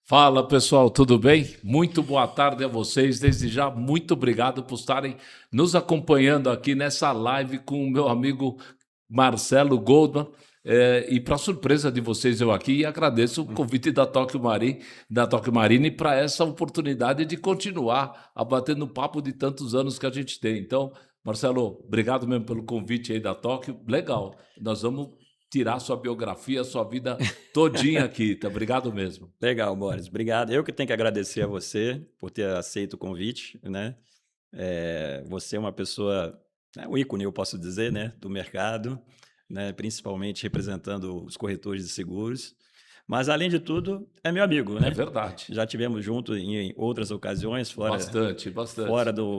Fala pessoal, tudo bem? Muito boa tarde a vocês. Desde já, muito obrigado por estarem nos acompanhando aqui nessa live com o meu amigo Marcelo Goldman. E para surpresa de vocês, eu aqui agradeço o convite da Tóquio Marine para essa oportunidade de continuar a bater no papo de tantos anos que a gente tem. Então, Marcelo, obrigado mesmo pelo convite aí da Tóquio. Legal, nós vamos tirar sua biografia, sua vida todinha aqui, tá? Obrigado mesmo. Legal, Boris. Obrigado. Eu que tenho que agradecer a você por ter aceito o convite, né? Você é uma pessoa, um ícone, eu posso dizer, né, do mercado, né, principalmente representando os corretores de seguros. Mas, além de tudo, é meu amigo, É né? verdade. Já tivemos junto em outras ocasiões, Bastante, fora bastante.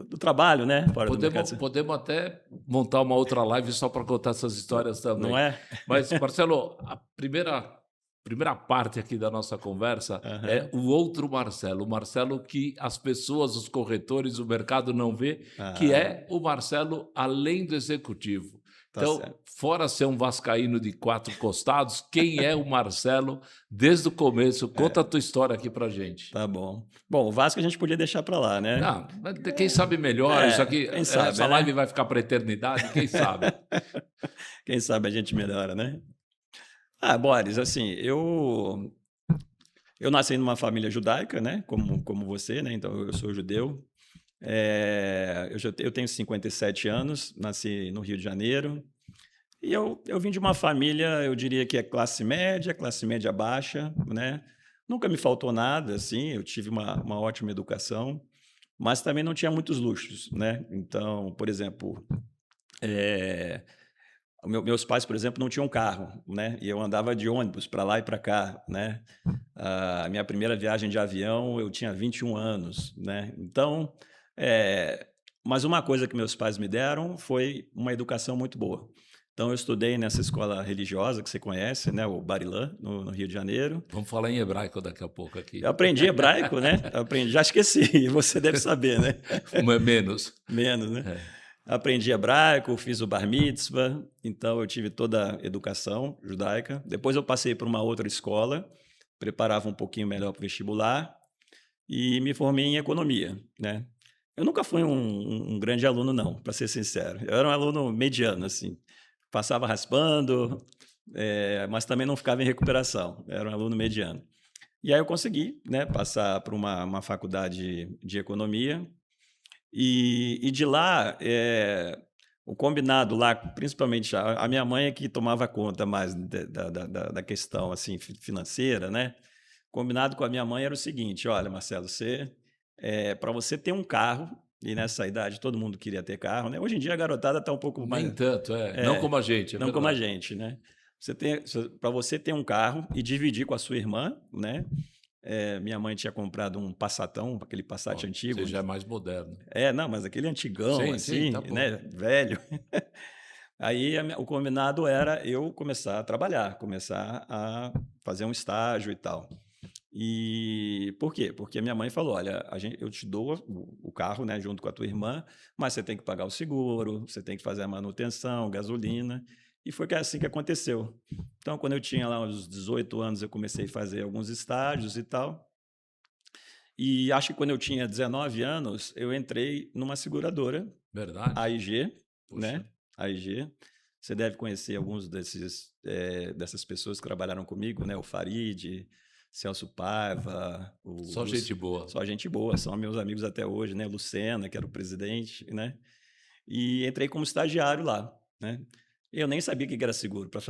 do trabalho, né? Fora do mercado. Podemos até montar uma outra live só para contar essas histórias Não também. é? Mas, Marcelo, a primeira parte aqui da nossa conversa é Aham. o outro Marcelo, o Marcelo que as pessoas, os corretores, o mercado não vê, que Ah, é o Marcelo além do executivo. tá Então, certo. fora ser um vascaíno de quatro costados, quem é o Marcelo desde o começo? Conta a tua história aqui para gente. Tá bom. Bom, o Vasco a gente podia deixar para lá, né? Não, mas quem sabe melhor, isso aqui, Quem essa sabe, live né? vai ficar para a eternidade, quem sabe? Quem sabe a gente melhora, né? Ah, Boris, assim, eu nasci numa família judaica, né? Como você, né? Então eu sou judeu. Eu tenho 57 anos, nasci no Rio de Janeiro. E eu vim de uma família, eu diria que é classe média baixa, né? Nunca me faltou nada, assim, eu tive uma ótima educação, mas também não tinha muitos luxos, né? Então, por exemplo, eh, meus pais, por exemplo, não tinham carro, né? E eu andava de ônibus para lá e para cá, né? A minha primeira viagem de avião, eu tinha 21 anos, né? Então, eh, mas uma coisa que meus pais me deram foi uma educação muito boa. Então, eu estudei nessa escola religiosa que você conhece, né? O Barilã, no Rio de Janeiro. Vamos falar em hebraico daqui a pouco Eu aqui. aprendi hebraico, né? Aprendi, já esqueci, você deve saber, né? Menos. Menos, né? É. Aprendi hebraico, fiz o bar mitzvah, então eu tive toda a educação judaica. Depois eu passei por uma outra escola, preparava um pouquinho melhor para o vestibular e me formei em economia, né. Eu nunca fui um grande aluno não, para ser sincero. Eu era um aluno mediano, assim, passava raspando, mas também não ficava em recuperação, era um aluno mediano. E aí eu consegui, né, passar para uma faculdade de economia, e de lá, o combinado lá, principalmente a minha mãe é que tomava conta mais da questão, assim, financeira, né. Combinado com a minha mãe era o seguinte: "Olha, Marcelo, para você ter um carro", e nessa idade todo mundo queria ter carro, né. Hoje em dia a garotada está um pouco Nem mais tanto, é. Não é, como a gente, é não como a verdade. gente, né. Para você ter um carro e dividir com a sua irmã, né. Minha mãe tinha comprado um Passatão, aquele Passat Ó, antigo. você já é mais moderno. Não, mas aquele antigão, Sim, sim, assim, tá bom. né, velho. Aí o combinado era eu começar a trabalhar, começar a fazer um estágio e tal. E por quê? Porque a minha mãe falou: "Olha, eu te dou o carro, né, junto com a tua irmã, mas você tem que pagar o seguro, você tem que fazer a manutenção, gasolina". E foi assim que aconteceu. Então, quando eu tinha lá uns 18 anos, eu comecei a fazer alguns estágios e tal. E acho que quando eu tinha 19 anos, eu entrei numa seguradora, Verdade? AIG, Puxa, né, AIG. Você deve conhecer alguns dessas pessoas que trabalharam comigo, né, o Farid, Celso Paiva, o só Luc gente boa. só gente boa, são meus amigos até hoje, né, Lucena, que era o presidente, né. E entrei como estagiário lá, né. Eu nem sabia o que que era seguro, para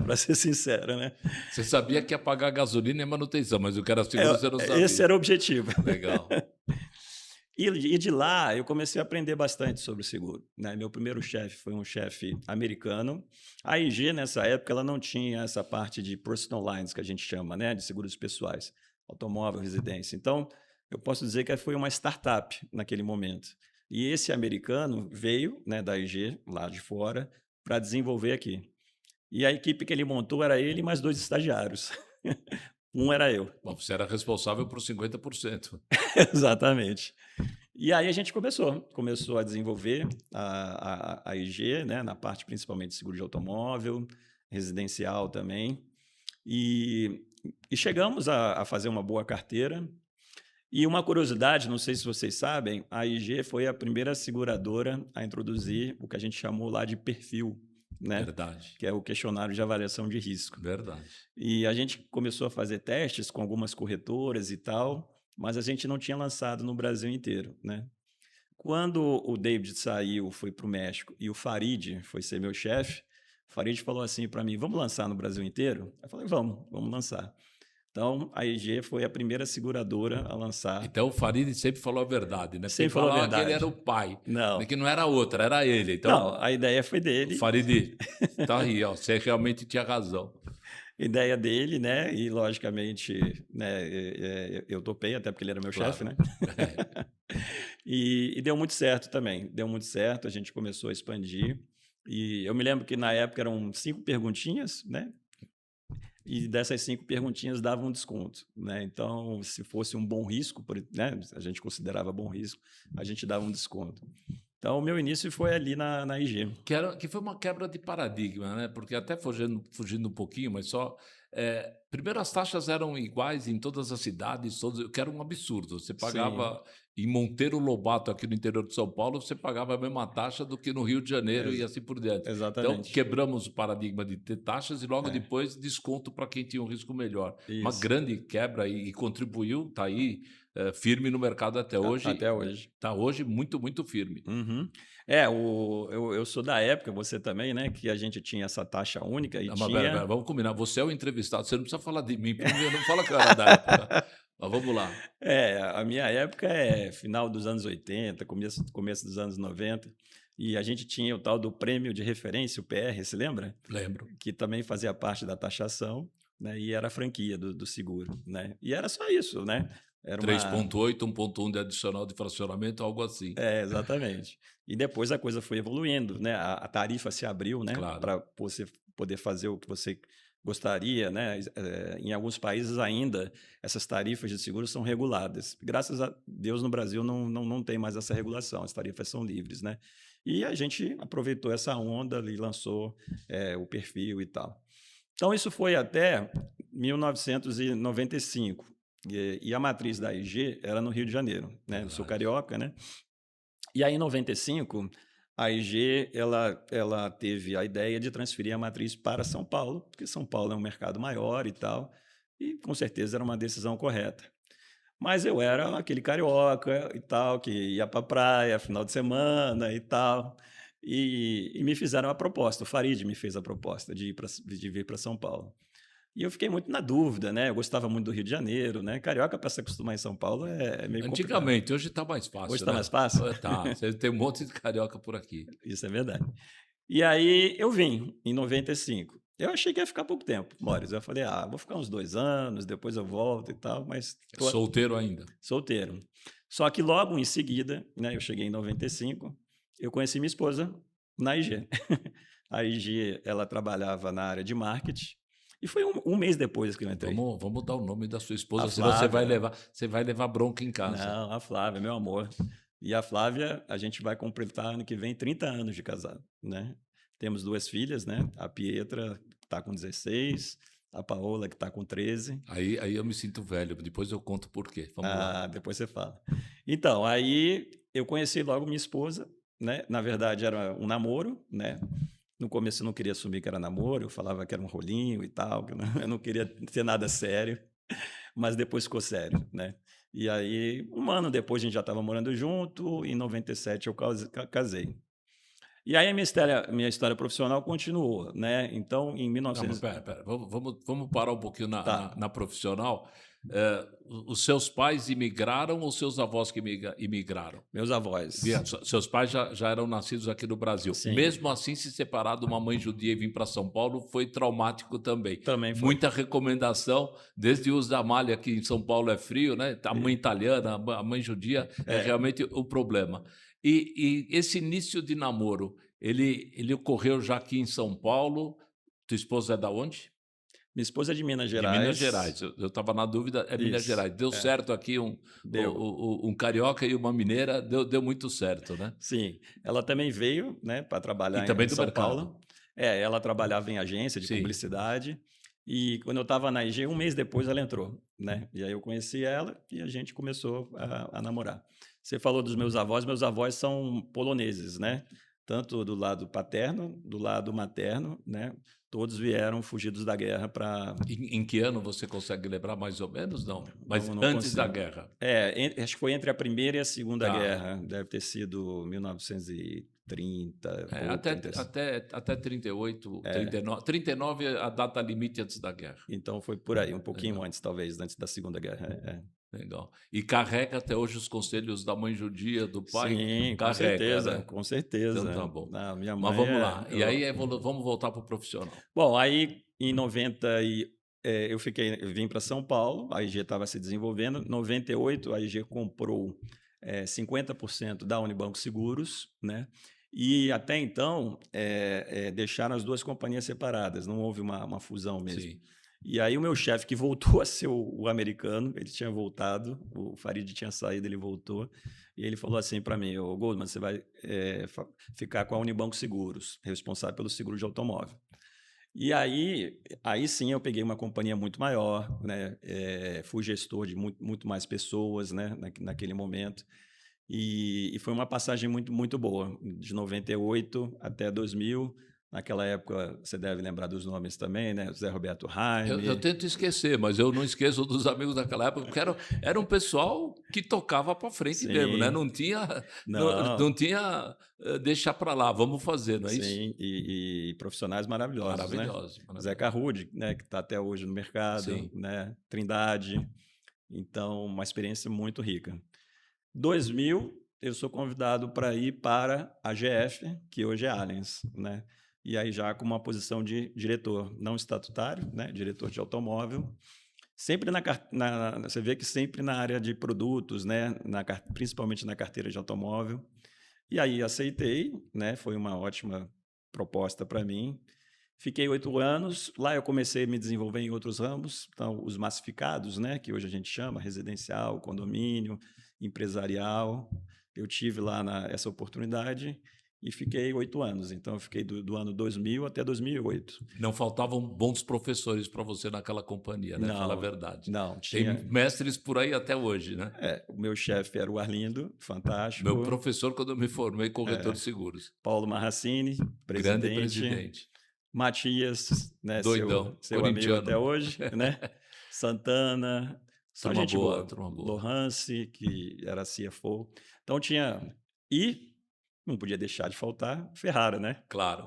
pra ser sincero, né. Você sabia que ia pagar gasolina e manutenção, mas o que era seguro você não Esse sabia. era o objetivo. Legal. E de lá eu comecei a aprender bastante sobre o seguro, né. Meu primeiro chefe foi um chefe americano. A IG nessa época ela não tinha essa parte de personal lines que a gente chama, né, de seguros pessoais, automóvel, residência. Então, eu posso dizer que foi uma startup naquele momento. E esse americano veio, né, da IG, lá de fora, para desenvolver aqui. E a equipe que ele montou era ele e mais 2 estagiários. Um era eu. Bom, você era responsável por 50%. Exatamente. E aí a gente começou a desenvolver a IG, né, na parte principalmente de seguro de automóvel, residencial também. E E chegamos a fazer uma boa carteira. E uma curiosidade, não sei se vocês sabem, a IG foi a primeira seguradora a introduzir o que a gente chamou lá de perfil, né? Verdade. Que é o questionário de avaliação de risco. Verdade. E a gente começou a fazer testes com algumas corretoras e tal, mas a gente não tinha lançado no Brasil inteiro, né? Quando o David saiu, foi para o México, e o Farid foi ser meu chefe, o Farid falou assim para mim, vamos lançar no Brasil inteiro? Eu falei, vamos lançar. Então, a IG foi a primeira seguradora a lançar. Então o Farid sempre falou a verdade, né? Porque Sempre falou a falava que ele verdade. era o pai, Não, que não era outra, era ele. Então, não, a ideia foi dele, Farid, tá aí, ó, você realmente tinha razão. ideia dele, né? E, logicamente, né, eu topei, até porque ele era meu Claro. chefe, né? E deu muito certo também, deu muito certo, a gente começou a expandir. E eu me lembro que, na época, eram 5 perguntinhas, né? E dessas 5 perguntinhas davam um desconto, né? Então, se fosse um bom risco, né? A gente considerava bom risco, a gente dava um desconto. Então, o meu início foi ali na IG. Que foi uma quebra de paradigma, né? Porque até fugindo um pouquinho, mas só. Primeiro, as taxas eram iguais em todas as cidades, o que era um absurdo. Você pagava em Monteiro Lobato, aqui no interior de São Paulo, você pagava a mesma taxa do que no Rio de Janeiro e assim por diante. Então, Exatamente. quebramos o paradigma de ter taxas e logo É. depois desconto para quem tinha um risco melhor. Uma Isso. grande quebra e contribuiu, está aí firme no mercado até hoje. Até hoje. Está hoje muito, muito firme. Uhum. Eu sou da época, você também, né? Que a gente tinha essa taxa única e Não, mas tinha... pera, vamos combinar. Você é o entrevistado, você não precisa falar de mim, porque eu não falo que eu era da época. Mas vamos lá. A minha época é final dos anos 80, começo dos anos 90, e a gente tinha o tal do prêmio de referência, o PR, se lembra? Lembro. Que também fazia parte da taxação, né? E era a franquia do seguro, né? E era só isso, né? Era 3,8, 1,1 de adicional de fracionamento, algo assim. Exatamente. E depois a coisa foi evoluindo, né? A tarifa se abriu, né? Claro. Para você poder fazer o que você gostaria, né? Em alguns países ainda essas tarifas de seguro são reguladas. Graças a Deus no Brasil não tem mais essa regulação, as tarifas são livres, né? E a gente aproveitou essa onda e lançou o perfil e tal. Então isso foi até 1995. E a matriz da IG era no Rio de Janeiro, né? Eu sou carioca, né? E aí, em 95, a IG ela teve a ideia de transferir a matriz para São Paulo, porque São Paulo é um mercado maior e tal, e com certeza era uma decisão correta. Mas eu era aquele carioca e tal, que ia para a praia final de semana e tal, e me fizeram a proposta, o Farid me fez a proposta de vir para São Paulo. E eu fiquei muito na dúvida, né? Eu gostava muito do Rio de Janeiro, né? Carioca, para se acostumar em São Paulo, é meio complicado. Antigamente, hoje está mais fácil. Hoje está mais fácil? Tá, você tem um monte de carioca por aqui. Isso é verdade. E aí eu vim, em 95. Eu achei que ia ficar pouco tempo, Maurício. Eu falei, vou ficar uns 2 anos, depois eu volto e tal, mas... Solteiro ainda. Solteiro. Só que logo em seguida, né? Eu cheguei em 95, eu conheci minha esposa na IG. A IG, ela trabalhava na área de marketing. E foi um mês depois que eu entrei. Vamos dar o nome da sua esposa, A senão Flávia. você vai levar bronca em casa. Não, a Flávia, meu amor. E a Flávia, a gente vai completar ano que vem 30 anos de casado, né? Temos 2 filhas, né? A Pietra, que está com 16, a Paola, que está com 13. Aí eu me sinto velho, depois eu conto por quê. Vamos lá. Depois você fala. Então, aí eu conheci logo minha esposa, né? Na verdade, era um namoro, né? No começo eu não queria assumir que era namoro, eu falava que era um rolinho e tal, que eu não queria ter nada sério, mas depois ficou sério, né? E aí, 1 ano depois a gente já estava morando junto, em 97 eu casei. E aí a minha história profissional continuou, né? Então, em Não, mas 1900... pera. Vamos parar um pouquinho Tá. na profissional. Os seus pais imigraram ou seus avós que imigraram? Meus avós. Seus pais já eram nascidos aqui no Brasil. Sim. Mesmo assim, se separar de uma mãe judia e vir para São Paulo foi traumático também. Também foi. Muita recomendação, desde o uso da malha, que em São Paulo é frio, né? A mãe italiana, a mãe judia é realmente o problema. E esse início de namoro, ele ocorreu já aqui em São Paulo. Tua esposa é da onde? Minha esposa é de Minas Gerais. De Minas Gerais. Eu estava na dúvida, Minas Gerais. Deu certo aqui um carioca e uma mineira, deu muito certo, né? Sim. Ela também veio, né, para trabalhar também em do São mercado. Paulo. Ela trabalhava em agência de publicidade E quando eu estava na IG, um mês depois ela entrou, né? E aí eu conheci ela e a gente começou a namorar. Você falou dos meus avós são poloneses, né? Tanto do lado paterno, do lado materno, né? Todos vieram fugidos da guerra para. Em que ano você consegue lembrar mais ou menos? Não, mas Não, não antes da consigo. guerra. Acho que foi entre a Primeira e a Segunda Tá. Guerra. Deve ter sido 1930, É, ou até, 30. até 38, É, 39. 39 é a data limite antes da guerra. então foi por aí, um pouquinho Legal, antes, talvez, antes da Segunda Guerra. legal. E carrega até hoje os conselhos da mãe judia, do pai? Sim, com Carrega, certeza, né? com Então tá certeza. bom. A minha Mas mãe vamos é. lá. E aí vamos voltar para o profissional. Bom, aí em 90 eu vim para São Paulo, a IG estava se desenvolvendo. Em 98 a IG comprou 50% da Unibanco Seguros, né? E até então deixaram as duas companhias separadas, não houve uma fusão mesmo. Sim. E aí o meu chefe, que voltou a ser o americano, ele tinha voltado, o Farid tinha saído, ele voltou, e ele falou assim para mim: "Ô Goldman, você vai ficar com a Unibanco Seguros, responsável pelo seguro de automóvel." E aí sim eu peguei uma companhia muito maior, né? Fui gestor de muito mais pessoas, né? Naquele momento. E foi uma passagem muito boa, de 98 até 2000. Naquela época, você deve lembrar dos nomes também, né? Zé Roberto Eu Raime. tento esquecer, mas eu não esqueço dos amigos daquela época, porque era um pessoal que tocava para frente mesmo, né? Sim, Não tinha, não, não tinha deixar para lá, vamos fazer, não é isso? sim, e profissionais maravilhosos, né? Maravilhoso, Zeca maravilhoso. Rude, né? Que está até hoje no mercado, Sim. né? Trindade. Então, uma experiência muito rica. 2000, eu sou convidado para ir para a GF, que hoje é Allianz, né? E aí já com uma posição de diretor não estatutário, né? Diretor de automóvel. Sempre você vê que sempre na área de produtos, né? Principalmente na carteira de automóvel. E aí aceitei, né? Foi uma ótima proposta para mim. Fiquei 8 anos. Lá eu comecei a me desenvolver em outros ramos. Então, os massificados, né? Que hoje a gente chama residencial, condomínio, empresarial. Eu tive lá essa oportunidade e fiquei 8 anos. Então, eu fiquei do ano 2000 até 2008. Não faltavam bons professores para você naquela companhia, né? Fala a Não, verdade. não, Tem tinha. mestres por aí até hoje, né? O meu chefe era o Arlindo, Meu fantástico. professor, quando eu me formei corretor de seguros. Paulo Marracini, Grande presidente. presidente. Matias, né, Doidão, seu amigo até corintiano. hoje, né? Santana, só Turma gente boa, boa. turma boa. Lohance, que era CFO. Então tinha. E não podia deixar de faltar Ferrara, né? Claro.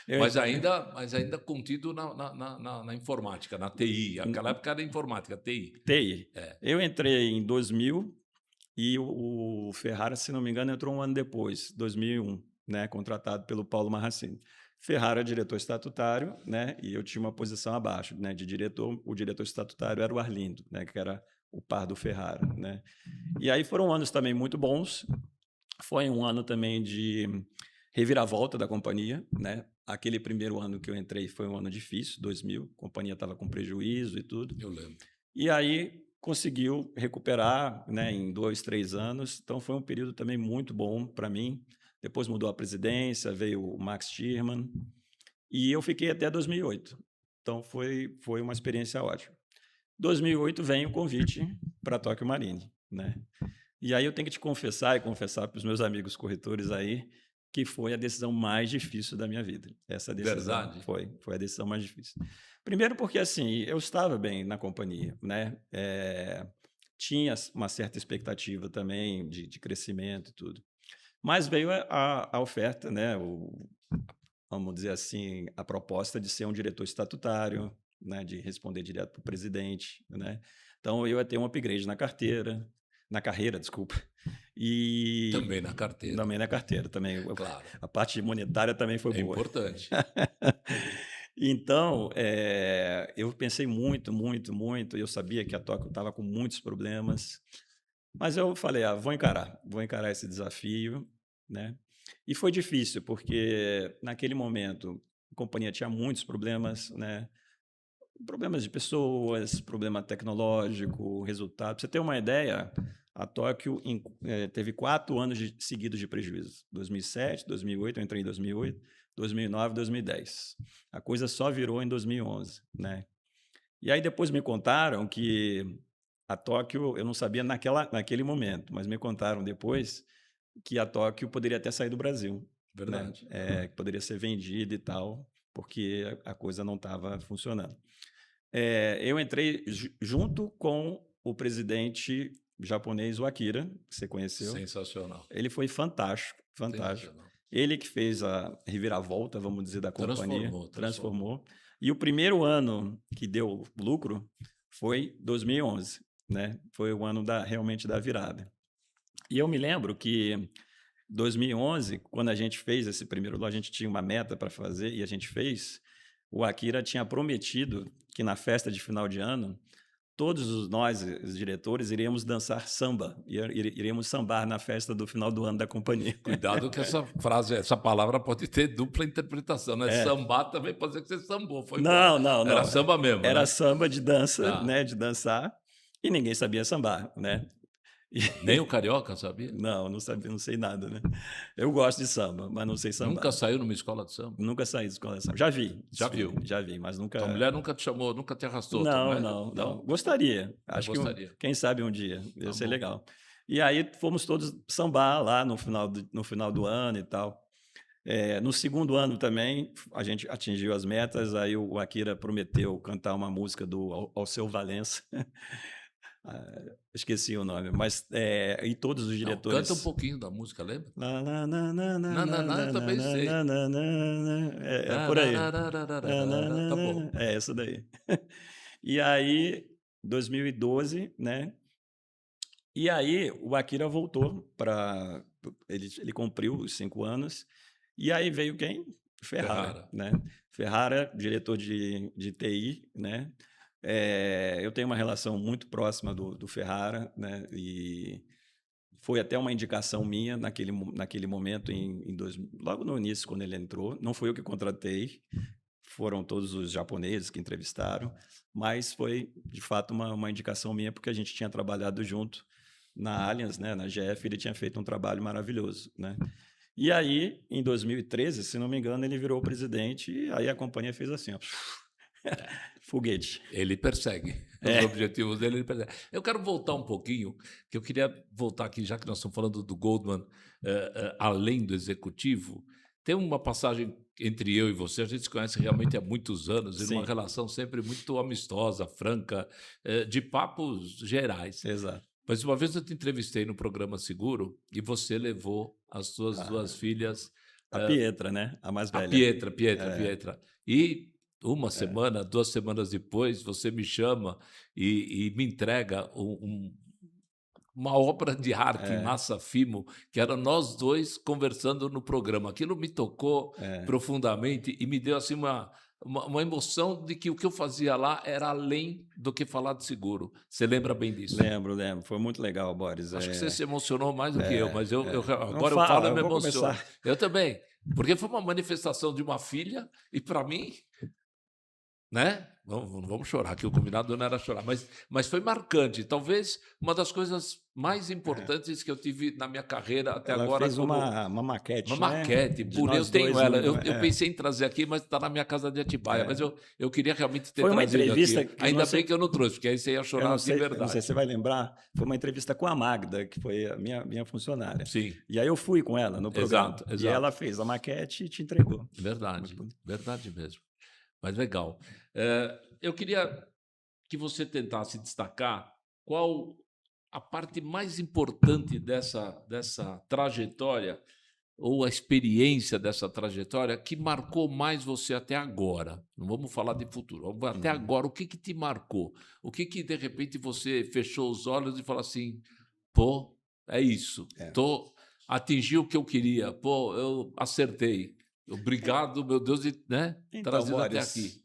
Eu Mas ainda contido na informática, na TI. Aquela época era informática, TI. TI. É. Eu entrei em 2000 e o Ferrara, se não me engano, entrou um ano depois, 2001, né? Contratado pelo Paulo Marracini. Ferrara é diretor estatutário, né? E eu tinha uma posição abaixo, né? De diretor, o diretor estatutário era o Arlindo, né? Que era o par do Ferrara, né? E aí foram anos também muito bons. Foi um ano também de reviravolta da companhia, né? Aquele primeiro ano que eu entrei foi um ano difícil, 2000, a companhia estava com prejuízo e tudo. Eu lembro. E aí conseguiu recuperar, né, em 2, 3 anos. Então foi um período também muito bom para mim. Depois mudou a presidência, veio o Max Schirman e eu fiquei até 2008. Então foi uma experiência ótima. 2008 vem o convite para a Tóquio Marine, né? E aí eu tenho que te confessar e confessar para os meus amigos corretores aí que foi a decisão mais difícil da minha vida. Essa decisão Verdade. foi a decisão mais difícil. Primeiro porque assim eu estava bem na companhia, né? Tinha uma certa expectativa também de crescimento e tudo, mas veio a oferta, né? Vamos dizer assim, a proposta de ser um diretor estatutário, né? De responder direto para o presidente, né? Então eu ia ter um upgrade na carreira, desculpa. E Também na carteira. também na carteira, também. Claro. A parte monetária também foi É boa. importante. Então, eu pensei muito, muito, muito. Eu sabia que a Tóquio estava com muitos problemas, mas eu falei, vou encarar esse desafio, né? E foi difícil, porque naquele momento a companhia tinha muitos problemas, né? Problemas de pessoas, problema tecnológico, resultado. Pra você ter uma ideia, a Tóquio teve 4 anos seguidos de prejuízo. 2007, 2008, eu entrei em 2008. 2009, 2010. A coisa só virou em 2011, né? E aí depois me contaram que a Tóquio, eu não sabia naquele momento, mas me contaram depois que a Tóquio poderia até sair do Brasil, né? Verdade. Que poderia ser vendida e tal, porque a coisa não estava funcionando. Eu entrei junto com o presidente japonês, o Akira, que você conheceu. Sensacional. Ele foi fantástico, fantástico. Sensacional. Ele que fez a reviravolta, vamos dizer, da companhia, Transformou. E o primeiro ano que deu lucro foi 2011, né? Foi o ano realmente da virada. E eu me lembro que 2011, quando a gente fez esse primeiro, a gente tinha uma meta para fazer e a gente fez. O Akira tinha prometido que na festa de final de ano todos nós, os diretores, iríamos dançar samba, iríamos sambar na festa do final do ano da companhia. Cuidado que essa frase, essa palavra pode ter dupla interpretação, né? Sambar também pode ser que você sambou, foi Não. Era samba mesmo, Era né? samba de dança, né? De dançar, e ninguém sabia sambar, né? Nem o carioca sabia? Não sabia, não sei nada, né? Eu gosto de samba, mas não sei sambar. Nunca saiu numa escola de samba? Nunca saí de escola de samba. Já vi. Já viu? Já vi, mas nunca... Tua mulher nunca te chamou, nunca te arrastou? Não. Gostaria. Acho gostaria. que, quem sabe um dia, ia ser bom. legal. E aí fomos todos sambar lá no final do ano e tal. No segundo ano também, a gente atingiu as metas, aí o Akira prometeu cantar uma música do Alceu Valença. Esqueci o nome, mas e todos os diretores... Canta um pouquinho da música, lembra? Eu também sei. É por aí. Tá bom. É essa daí. E aí, 2012, né? E aí o Akira voltou para... Ele cumpriu os 5 anos. E aí veio quem? Ferrara. Né? Ferrara, diretor de TI, né? Eu tenho uma relação muito próxima do Ferrara, né? E foi até uma indicação minha naquele momento, logo no início, quando ele entrou. Não fui eu que contratei, foram todos os japoneses que entrevistaram, mas foi, de fato, uma indicação minha, porque a gente tinha trabalhado junto na Allianz, né? Na GF, ele tinha feito um trabalho maravilhoso, né? E aí, em 2013, se não me engano, ele virou presidente e aí a companhia fez assim, ó, foguete. Ele persegue. Os objetivos dele, ele persegue. Eu quero voltar um pouquinho, que eu queria voltar aqui, já que nós estamos falando do Goldman, além do executivo, tem uma passagem entre eu e você, a gente se conhece realmente há muitos anos, e uma relação sempre muito amistosa, franca, de papos gerais. Exato. Mas uma vez eu te entrevistei no programa Seguro e você levou as suas duas filhas... A Pietra, né? A mais velha. A Pietra. E uma semana, 2 semanas depois, você me chama e me entrega uma obra de arte em massa fimo, que era nós dois conversando no programa. Aquilo me tocou profundamente e me deu assim uma emoção de que o que eu fazia lá era além do que falar de seguro. Você lembra bem disso? Lembro. Foi muito legal, Boris. Acho que você se emocionou mais do que eu, mas agora eu falo e me vou emociono. começar. Eu também, porque foi uma manifestação de uma filha e, para mim, né? Não vamos chorar, que o combinado não era chorar, mas foi marcante. Talvez uma das coisas mais importantes que eu tive na minha carreira até ela agora. Fez uma maquete. Uma maquete, eu tenho ela. Eu pensei em trazer aqui, mas está na minha casa de Atibaia. Mas eu queria realmente ter trazido aqui. Ainda bem que eu não trouxe, porque aí você ia chorar de verdade. Não sei se você vai lembrar, foi uma entrevista com a Magda, que foi a minha funcionária. Sim. E aí eu fui com ela no programa. Exato. E ela fez a maquete e te entregou. Verdade mesmo. Mas legal. Eu queria que você tentasse destacar qual a parte mais importante dessa trajetória ou a experiência dessa trajetória que marcou mais você até agora. Não vamos falar de futuro, até agora. O que te marcou? O que de repente você fechou os olhos e falou assim, pô, é isso, atingi o que eu queria, pô, eu acertei. Obrigado, meu Deus, de então, trazido Boris, até aqui.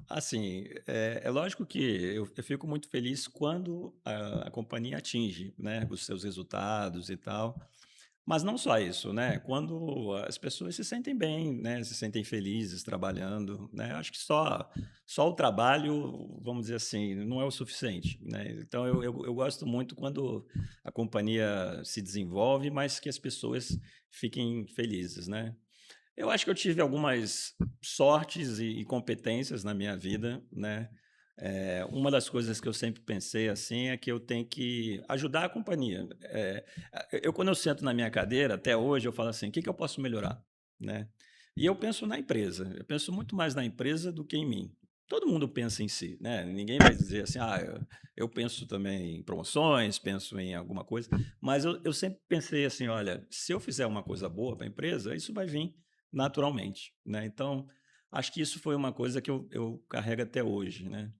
Assim, é lógico que eu fico muito feliz quando a companhia atinge, né, os seus resultados e tal. Mas não só isso, né? Quando as pessoas se sentem bem, né? Se sentem felizes trabalhando, né? Acho que só o trabalho, vamos dizer assim, não é o suficiente, né? Então eu gosto muito quando a companhia se desenvolve, mas que as pessoas fiquem felizes, né? Eu acho que eu tive algumas sortes e competências na minha vida, né. Uma das coisas que eu sempre pensei, assim, é que eu tenho que ajudar a companhia. Quando eu sento na minha cadeira, até hoje, eu falo assim: "O que que eu posso melhorar?", né. E eu penso na empresa, eu penso muito mais na empresa do que em mim. Todo mundo pensa em si, né, ninguém vai dizer assim: "Ah, eu penso também em promoções, penso em alguma coisa", mas eu sempre pensei assim: "Olha, se eu fizer uma coisa boa para a empresa, isso vai vir naturalmente", né. Então, acho que isso foi uma coisa que eu carrego até hoje, né.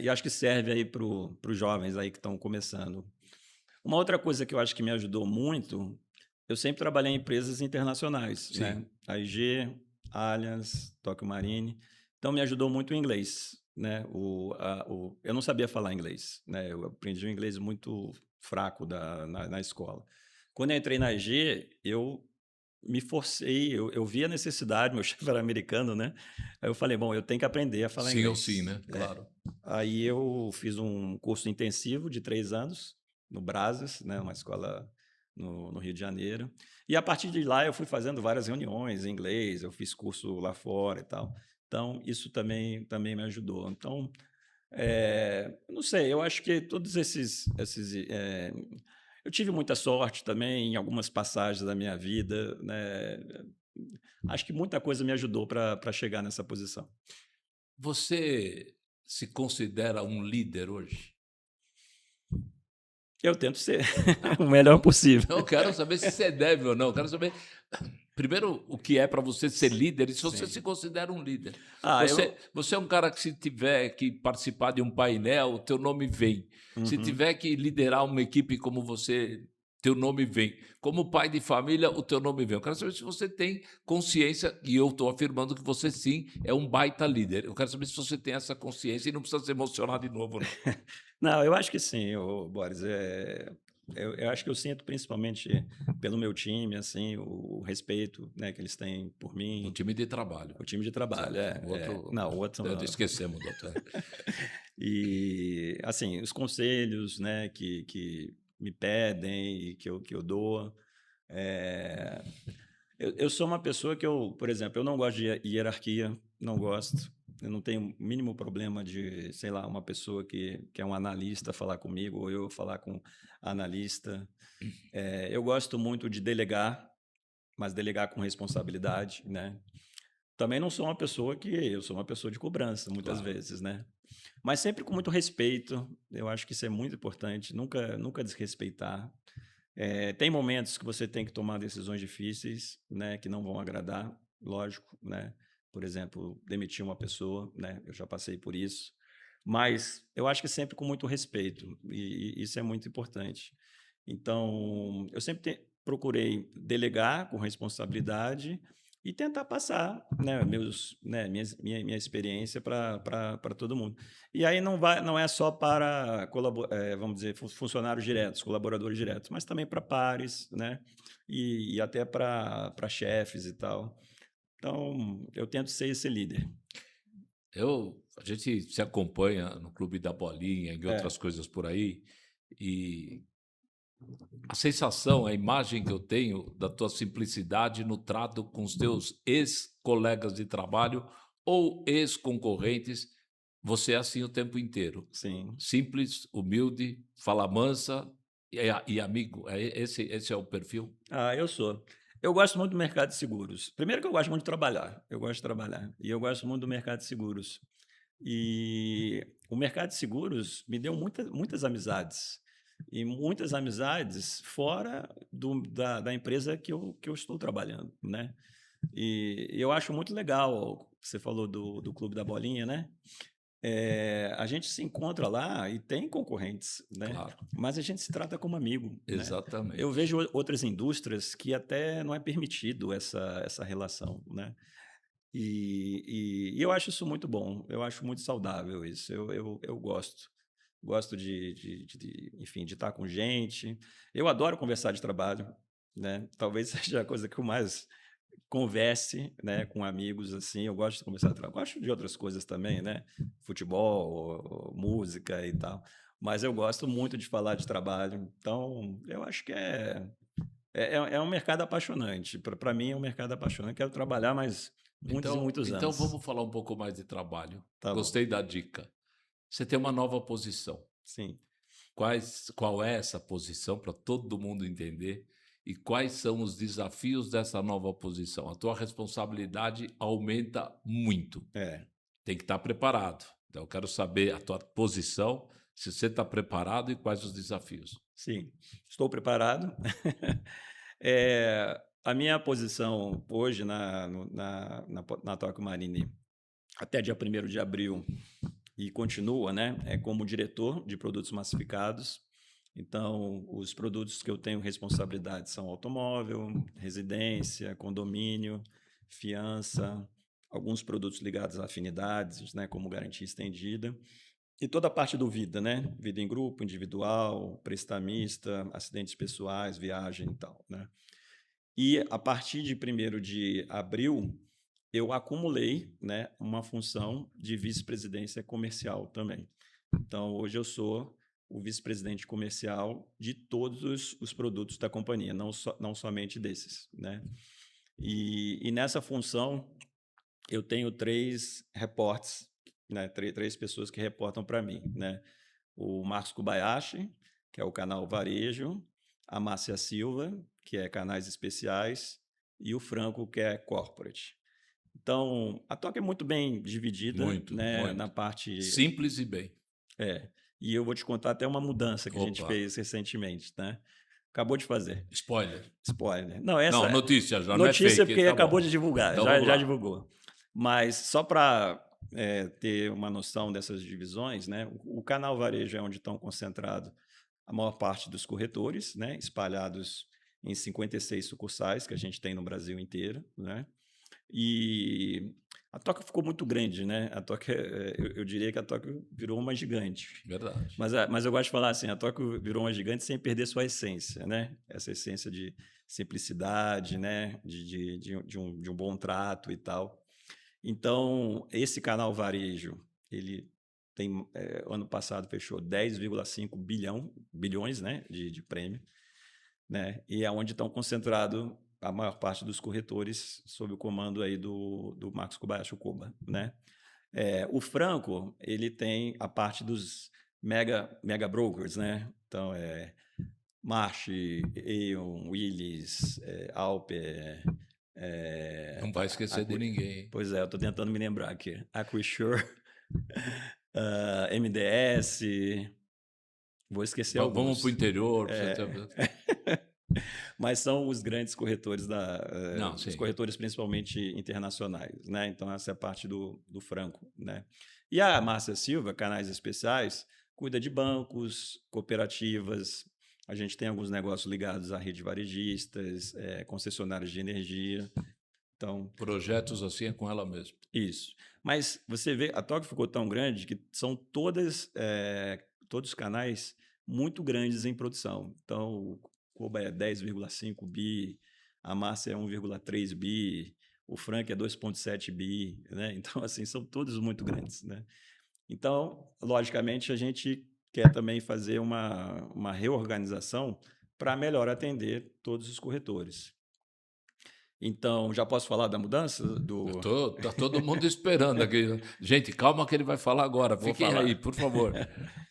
E acho que serve aí para os jovens aí que estão começando. Uma outra coisa que eu acho que me ajudou muito, eu sempre trabalhei em empresas internacionais, Sim. né, a IG, Allianz, Tokio Marine, então me ajudou muito o inglês, né, eu não sabia falar inglês, né, eu aprendi o inglês muito fraco na escola. Quando eu entrei na IG, eu me forcei, eu vi a necessidade, meu chefe era americano, né, aí eu falei: "Bom, eu tenho que aprender a falar Sim ou sim, inglês". né? Claro. Aí eu fiz um curso intensivo de 3 anos, no Brazos, né, uma escola no Rio de Janeiro, e a partir de lá eu fui fazendo várias reuniões em inglês, eu fiz curso lá fora e tal. Então isso também me ajudou. Então, não sei, eu acho que todos eu tive muita sorte também em algumas passagens da minha vida, né, acho que muita coisa me ajudou para chegar nessa posição. Você se considera um líder hoje? Eu tento ser o melhor Não, possível. não quero saber se você deve ou não. Quero saber, primeiro, o que é para você ser líder e se você se Sim. considera um líder. Eu Você é um cara que, se tiver que participar de um painel, o teu nome vem. Se uhum. tiver que liderar uma equipe como você, teu nome vem. Como pai de família, o teu nome vem. Eu quero saber se você tem consciência, e eu estou afirmando que você sim é um baita líder. Eu quero saber se você tem essa consciência e não precisa se emocionar de novo, não. Não, eu acho que sim, Boris, eu acho que eu sinto principalmente pelo meu time, assim, o respeito, né, que eles têm por O mim, time de trabalho. o time de trabalho, Certo. O outro, não, o outro esquecemos do outro. e, assim, os conselhos, né, que me pedem e que eu dou, eh eu sou uma pessoa que por exemplo, eu não gosto de hierarquia, não gosto. Eu não tenho o mínimo problema de, sei lá, uma pessoa que é um analista falar comigo ou eu falar com analista. Eu gosto muito de delegar, mas delegar com responsabilidade, né. Também não sou uma pessoa que eu sou uma pessoa de cobrança, muitas Claro. vezes, né. Mas sempre com muito respeito, eu acho que isso é muito importante, nunca desrespeitar. Tem momentos que você tem que tomar decisões difíceis, né, que não vão agradar, lógico, né. Por exemplo, demitir uma pessoa, né, eu já passei por isso, mas eu acho que sempre com muito respeito, e isso é muito importante. Então, eu sempre procurei delegar com responsabilidade e tentar passar, né, minha experiência para todo mundo. E aí não é só para vamos dizer, funcionários diretos, colaboradores diretos, mas também para pares, né, e até para chefes e tal. Então, eu tento ser esse líder. A gente se acompanha no Clube da Bolinha, em É, outras coisas por aí, e a sensação, a imagem que eu tenho da tua simplicidade no trato com os teus ex-colegas de trabalho ou ex-concorrentes, você é assim o tempo inteiro. sim. Simples, humilde, fala mansa e amigo. Esse é o perfil? Ah, eu sou. Eu gosto muito do mercado de seguros. Primeiro que eu gosto muito de trabalhar, e eu gosto muito do mercado de seguros. E o mercado de seguros me deu muitas amizades, e muitas amizades fora da empresa que eu estou trabalhando, né. E eu acho muito legal, você falou do Clube da Bolinha, né, a gente se encontra lá e tem concorrentes, né, Claro, mas a gente se trata como amigo, né. Eu exatamente. vejo outras indústrias que até não é permitido essa relação, né. E eu acho isso muito bom, eu acho muito saudável isso, eu gosto. Gosto enfim, de estar com gente. Eu adoro conversar de trabalho, né, talvez seja a coisa que eu mais converse, né, com amigos, assim, eu gosto de conversar de trabalho. Gosto de outras coisas também, né, futebol, música e tal, mas eu gosto muito de falar de trabalho, então eu acho que É um mercado apaixonante. Para mim, é um mercado apaixonante. Quero trabalhar mais muitos e muitos Então anos. vamos falar um pouco mais de trabalho. Tá bom. Gostei da dica. Você tem uma nova posição. Sim. Qual é essa posição para todo mundo entender e quais são os desafios dessa nova posição? A tua responsabilidade aumenta muito. É, Tem que estar preparado. Então, eu quero saber a tua posição, se você está preparado e quais os desafios. sim. Estou preparado. A minha posição hoje na Tokyo Marine, até dia 1º de abril, e continua, né, é como diretor de produtos massificados. Então, os produtos que eu tenho responsabilidade são automóvel, residência, condomínio, fiança, alguns produtos ligados a afinidades, né, como garantia estendida, e toda a parte do vida, né, vida em grupo, individual, prestamista, acidentes pessoais, viagem e tal, né. E a partir de 1º de abril, eu acumulei, né, uma função de vice-presidência comercial também. Então, hoje eu sou o vice-presidente comercial de todos os produtos da companhia, não somente desses, né? E nessa função, eu tenho 3 reportes, né, três pessoas que reportam para mim, né? O Marcos Kobayashi, que é o canal Varejo, a Márcia Silva, que é canais especiais, e o Franco, que é corporate. Então, a Toca é muito bem dividida, Muito, né, na muito. parte. Simples e bem. É, e eu vou te contar até uma mudança que a gente Opa, fez recentemente, né? Acabou de fazer. spoiler. Spoiler. Não, Não, essa notícia já, não é notícia fake, porque tá acabou bom. de divulgar, Então já, vamos já lá. divulgou. Mas só para ter uma noção dessas divisões, né? O canal Varejo é onde estão concentrados a maior parte dos corretores, né? Espalhados em 56 sucursais que a gente tem no Brasil inteiro, né? E a Tóquio ficou muito grande, né? A Tóquio, eu diria que a Tóquio virou uma gigante. Verdade. Mas eu gosto de falar assim, a Tóquio virou uma gigante sem perder sua essência, né? Essa essência de simplicidade, né? De um bom trato e tal. Então, esse canal varejo, ele tem, ano passado fechou 10,5 bilhões, né? De prêmio, né? E é onde estão concentrados a maior parte dos corretores sob o comando aí do Marcos Kobayashi, o Koba, né? O Franco, ele tem a parte dos mega brokers, né? Então, Marsh, Aon, Willis, Alper, Não vai esquecer de ninguém, hein? pois é, eu estou tentando me lembrar aqui. Acrisure, MDS, vou esquecer Vamos para o alguns. interior. É, mas são os grandes corretores Não, os sim. corretores principalmente internacionais, né? Então essa é a parte do Franco, né? E a Márcia Silva, canais especiais, cuida de bancos, cooperativas. A gente tem alguns negócios ligados à rede varejistas, concessionárias de energia. Então, Projetos assim é com ela mesmo. isso. Mas você vê, a Tóquio ficou tão grande que são todos canais muito grandes em produção. Então, o Koba é 10,5 bi, a Márcia é 1,3 bi, o Frank é 2,7 bi, né? Então, assim, são todos muito grandes, né? Então, logicamente, a gente quer também fazer uma reorganização para melhor atender todos os corretores. Então, já posso falar da mudança do. Tá todo mundo esperando aqui. Gente, calma que ele vai falar agora. Vou Fiquem aí, falar. por favor.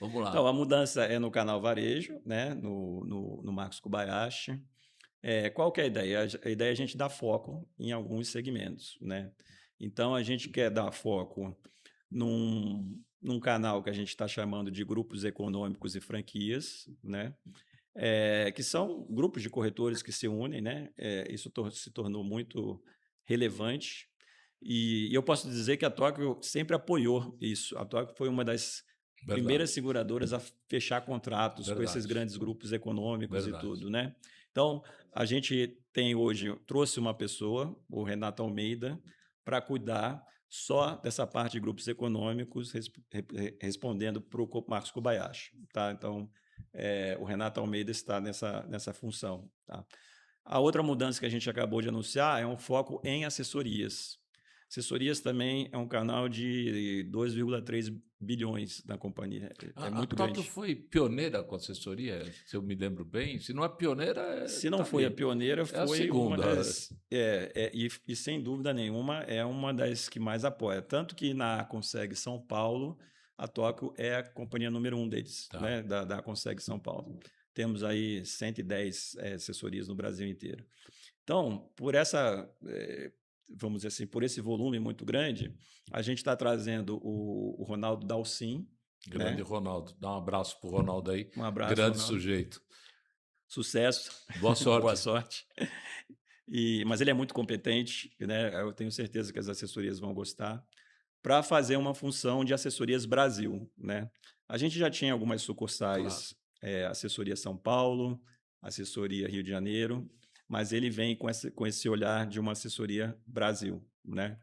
Vamos Então, lá. a mudança é no canal Varejo, né? No Marcos Kobayashi. Qual que é a ideia? A ideia é a gente dar foco em alguns segmentos, né? Então, a gente quer dar foco num canal que a gente está chamando de grupos econômicos e franquias, né? Que são grupos de corretores que se unem, né? Isso se tornou muito relevante. E eu posso dizer que a Tóquio sempre apoiou isso. A Tóquio foi uma das primeiras Verdade, seguradoras a fechar contratos com esses verdade, grandes grupos econômicos e verdade. tudo, né? Então, a gente tem hoje, trouxe uma pessoa, o Renato Almeida, para cuidar só dessa parte de grupos econômicos, respondendo para o Marcos Kobayashi, tá? Então, o Renato Almeida está nessa função, tá? A outra mudança que a gente acabou de anunciar é um foco em assessorias. Assessorias também é um canal de 2,3 bilhões na companhia. É A muito Tóquio grande. foi pioneira com assessoria, se eu me lembro bem. Se não é pioneira, Se não tá foi a ali. pioneira, É a foi uma segunda. das. E sem dúvida nenhuma é uma das que mais apoia. Tanto que na Conseg São Paulo, a Tóquio é a companhia número um deles, Tá. né, da Conseg São Paulo. Temos aí 110 assessorias no Brasil inteiro. Então, vamos dizer assim, por esse volume muito grande, a gente está trazendo o Ronaldo Dalcin, Grande né? Ronaldo. Dá um abraço pro Ronaldo aí. Um abraço, Grande Ronaldo. sujeito. Sucesso, Boa boa sorte. sorte. Mas ele é muito competente, né? Eu tenho certeza que as assessorias vão gostar, para fazer uma função de assessorias Brasil, né? A gente já tinha algumas Claro. sucursais, assessoria São Paulo, assessoria Rio de Janeiro, mas ele vem com esse olhar de uma assessoria Brasil, né?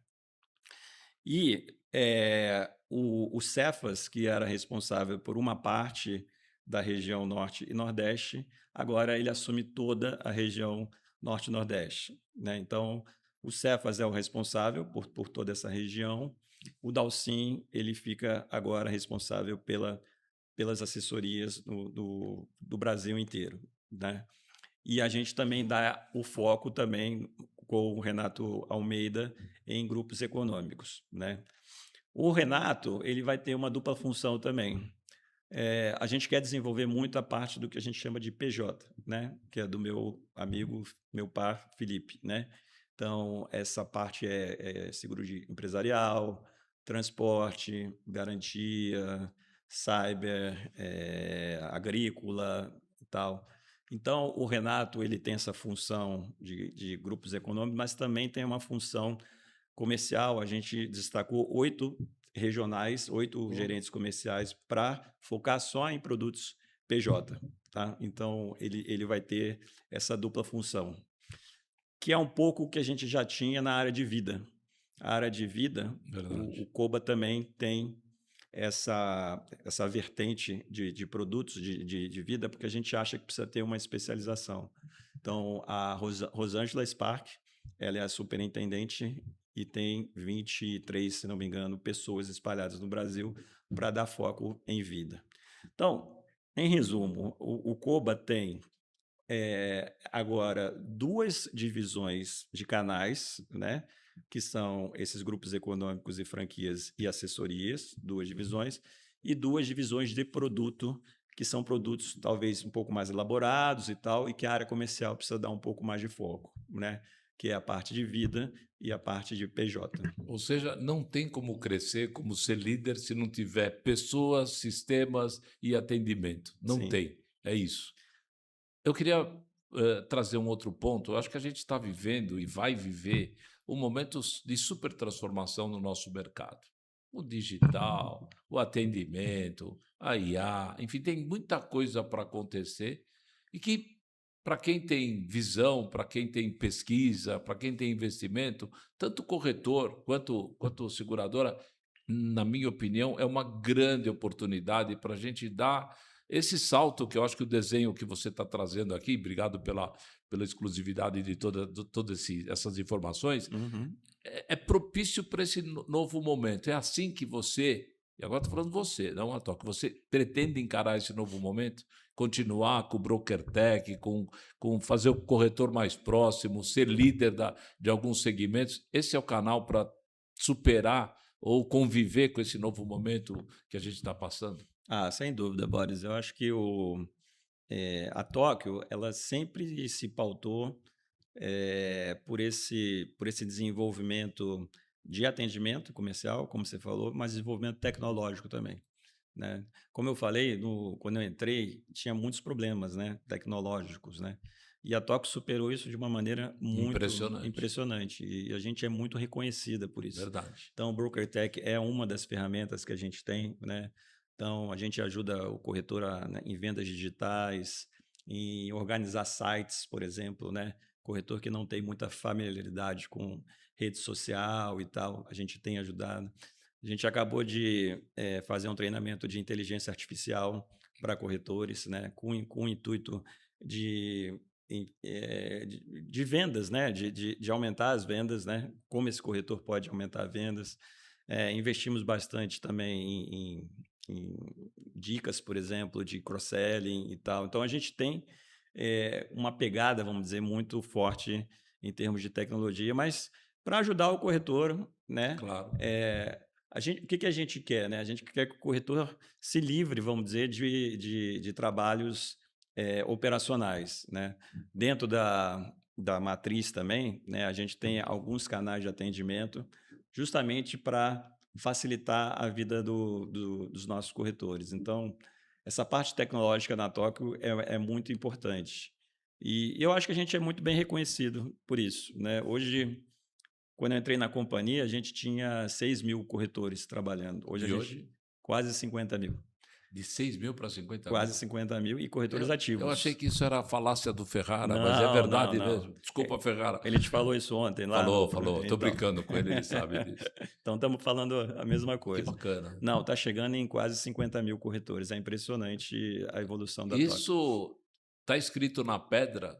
E o Cefas, que era responsável por uma parte da região Norte e Nordeste, agora ele assume toda a região Norte e Nordeste, né? Então, o Cefas é o responsável por toda essa região. O Dalcin, ele fica agora responsável pelas assessorias do Brasil inteiro, né? E a gente também dá o foco também com o Renato Almeida em grupos econômicos, né? O Renato, ele vai ter uma dupla função também. A gente quer desenvolver muito a parte do que a gente chama de PJ, né? Que é do meu amigo, meu par, Felipe, né? Então, essa parte é seguro de empresarial, transporte, garantia, cyber, agrícola e tal. Então, o Renato ele tem essa função de grupos econômicos, mas também tem uma função comercial. A gente destacou 8 regionais, 8 Pô, gerentes comerciais para focar só em produtos PJ, tá? Então, ele vai ter essa dupla função, que é um pouco o que a gente já tinha na área de vida. A área de vida, o verdade. Coba também tem essa vertente de produtos de vida, porque a gente acha que precisa ter uma especialização. Então, a Rosângela Spark, ela é a superintendente e tem 23, se não me engano, pessoas espalhadas no Brasil para dar foco em vida. Então, em resumo, o Coba tem agora duas divisões de canais, né? Que são esses grupos econômicos e franquias e assessorias, duas divisões, e duas divisões de produto, que são produtos talvez um pouco mais elaborados e tal, e que a área comercial precisa dar um pouco mais de foco, né? Que é a parte de vida e a parte de PJ. Ou seja, não tem como crescer, como ser líder, se não tiver pessoas, sistemas e atendimento. Não Sim. tem. É isso. Eu queria trazer um outro ponto. Eu acho que a gente está vivendo e vai viver um momento de super transformação no nosso mercado. O digital, o atendimento, a IA, enfim, tem muita coisa para acontecer e que, para quem tem visão, para quem tem pesquisa, para quem tem investimento, tanto corretor quanto seguradora, na minha opinião, é uma grande oportunidade para a gente dar esse salto que eu acho que o desenho que você está trazendo aqui, obrigado pela exclusividade de todas essas informações, Uhum. é propício para esse novo momento. É assim que você, e agora estou falando você, não a toque, você pretende encarar esse novo momento? Continuar com o broker tech, com fazer o corretor mais próximo, ser líder de alguns segmentos? Esse é o canal para superar ou conviver com esse novo momento que a gente está passando? Ah, sem dúvida, Boris. Eu acho que a Tóquio, ela sempre se pautou por esse desenvolvimento de atendimento comercial, como você falou, mas desenvolvimento tecnológico também, né? Como eu falei, quando eu entrei, tinha muitos problemas, né, tecnológicos, né? E a Tóquio superou isso de uma maneira muito Impressionante, impressionante e a gente é muito reconhecida por isso. verdade. Então, o Broker Tech é uma das ferramentas que a gente tem, né? Então, a gente ajuda o corretor né, em vendas digitais, em organizar sites, por exemplo, né? Corretor que não tem muita familiaridade com rede social e tal, a gente tem ajudado. A gente acabou de fazer um treinamento de inteligência artificial para corretores, né, com o intuito de de vendas, né? De aumentar as vendas, né? Como esse corretor pode aumentar vendas. Investimos bastante também em dicas, por exemplo, de cross-selling e tal. Então, a gente tem uma pegada, vamos dizer, muito forte em termos de tecnologia, mas para ajudar o corretor, né? Claro. O que a gente quer, né? A gente quer que o corretor se livre, vamos dizer, de trabalhos operacionais, né? Dentro da matriz também, né? A gente tem alguns canais de atendimento justamente para facilitar a vida dos nossos corretores. Então, essa parte tecnológica na Tóquio é muito importante. E eu acho que a gente é muito bem reconhecido por isso, né? Hoje, quando eu entrei na companhia, a gente tinha 6.000 corretores trabalhando. Hoje a E gente hoje, quase 50.000. de 6.000 para 50.000. Quase 50.000 e corretores Eu achei ativos. que isso era a falácia do Ferrara, mas é Não, não, verdade não. mesmo. Desculpa, Ferrara. Ele te falou isso ontem lá? Falou. Estou Então, brincando com ele, ele sabe disso. então estamos falando a mesma Que coisa. bacana. Não, está chegando em quase 50.000 corretores. É impressionante a evolução da Tóquio. Isso está escrito na pedra,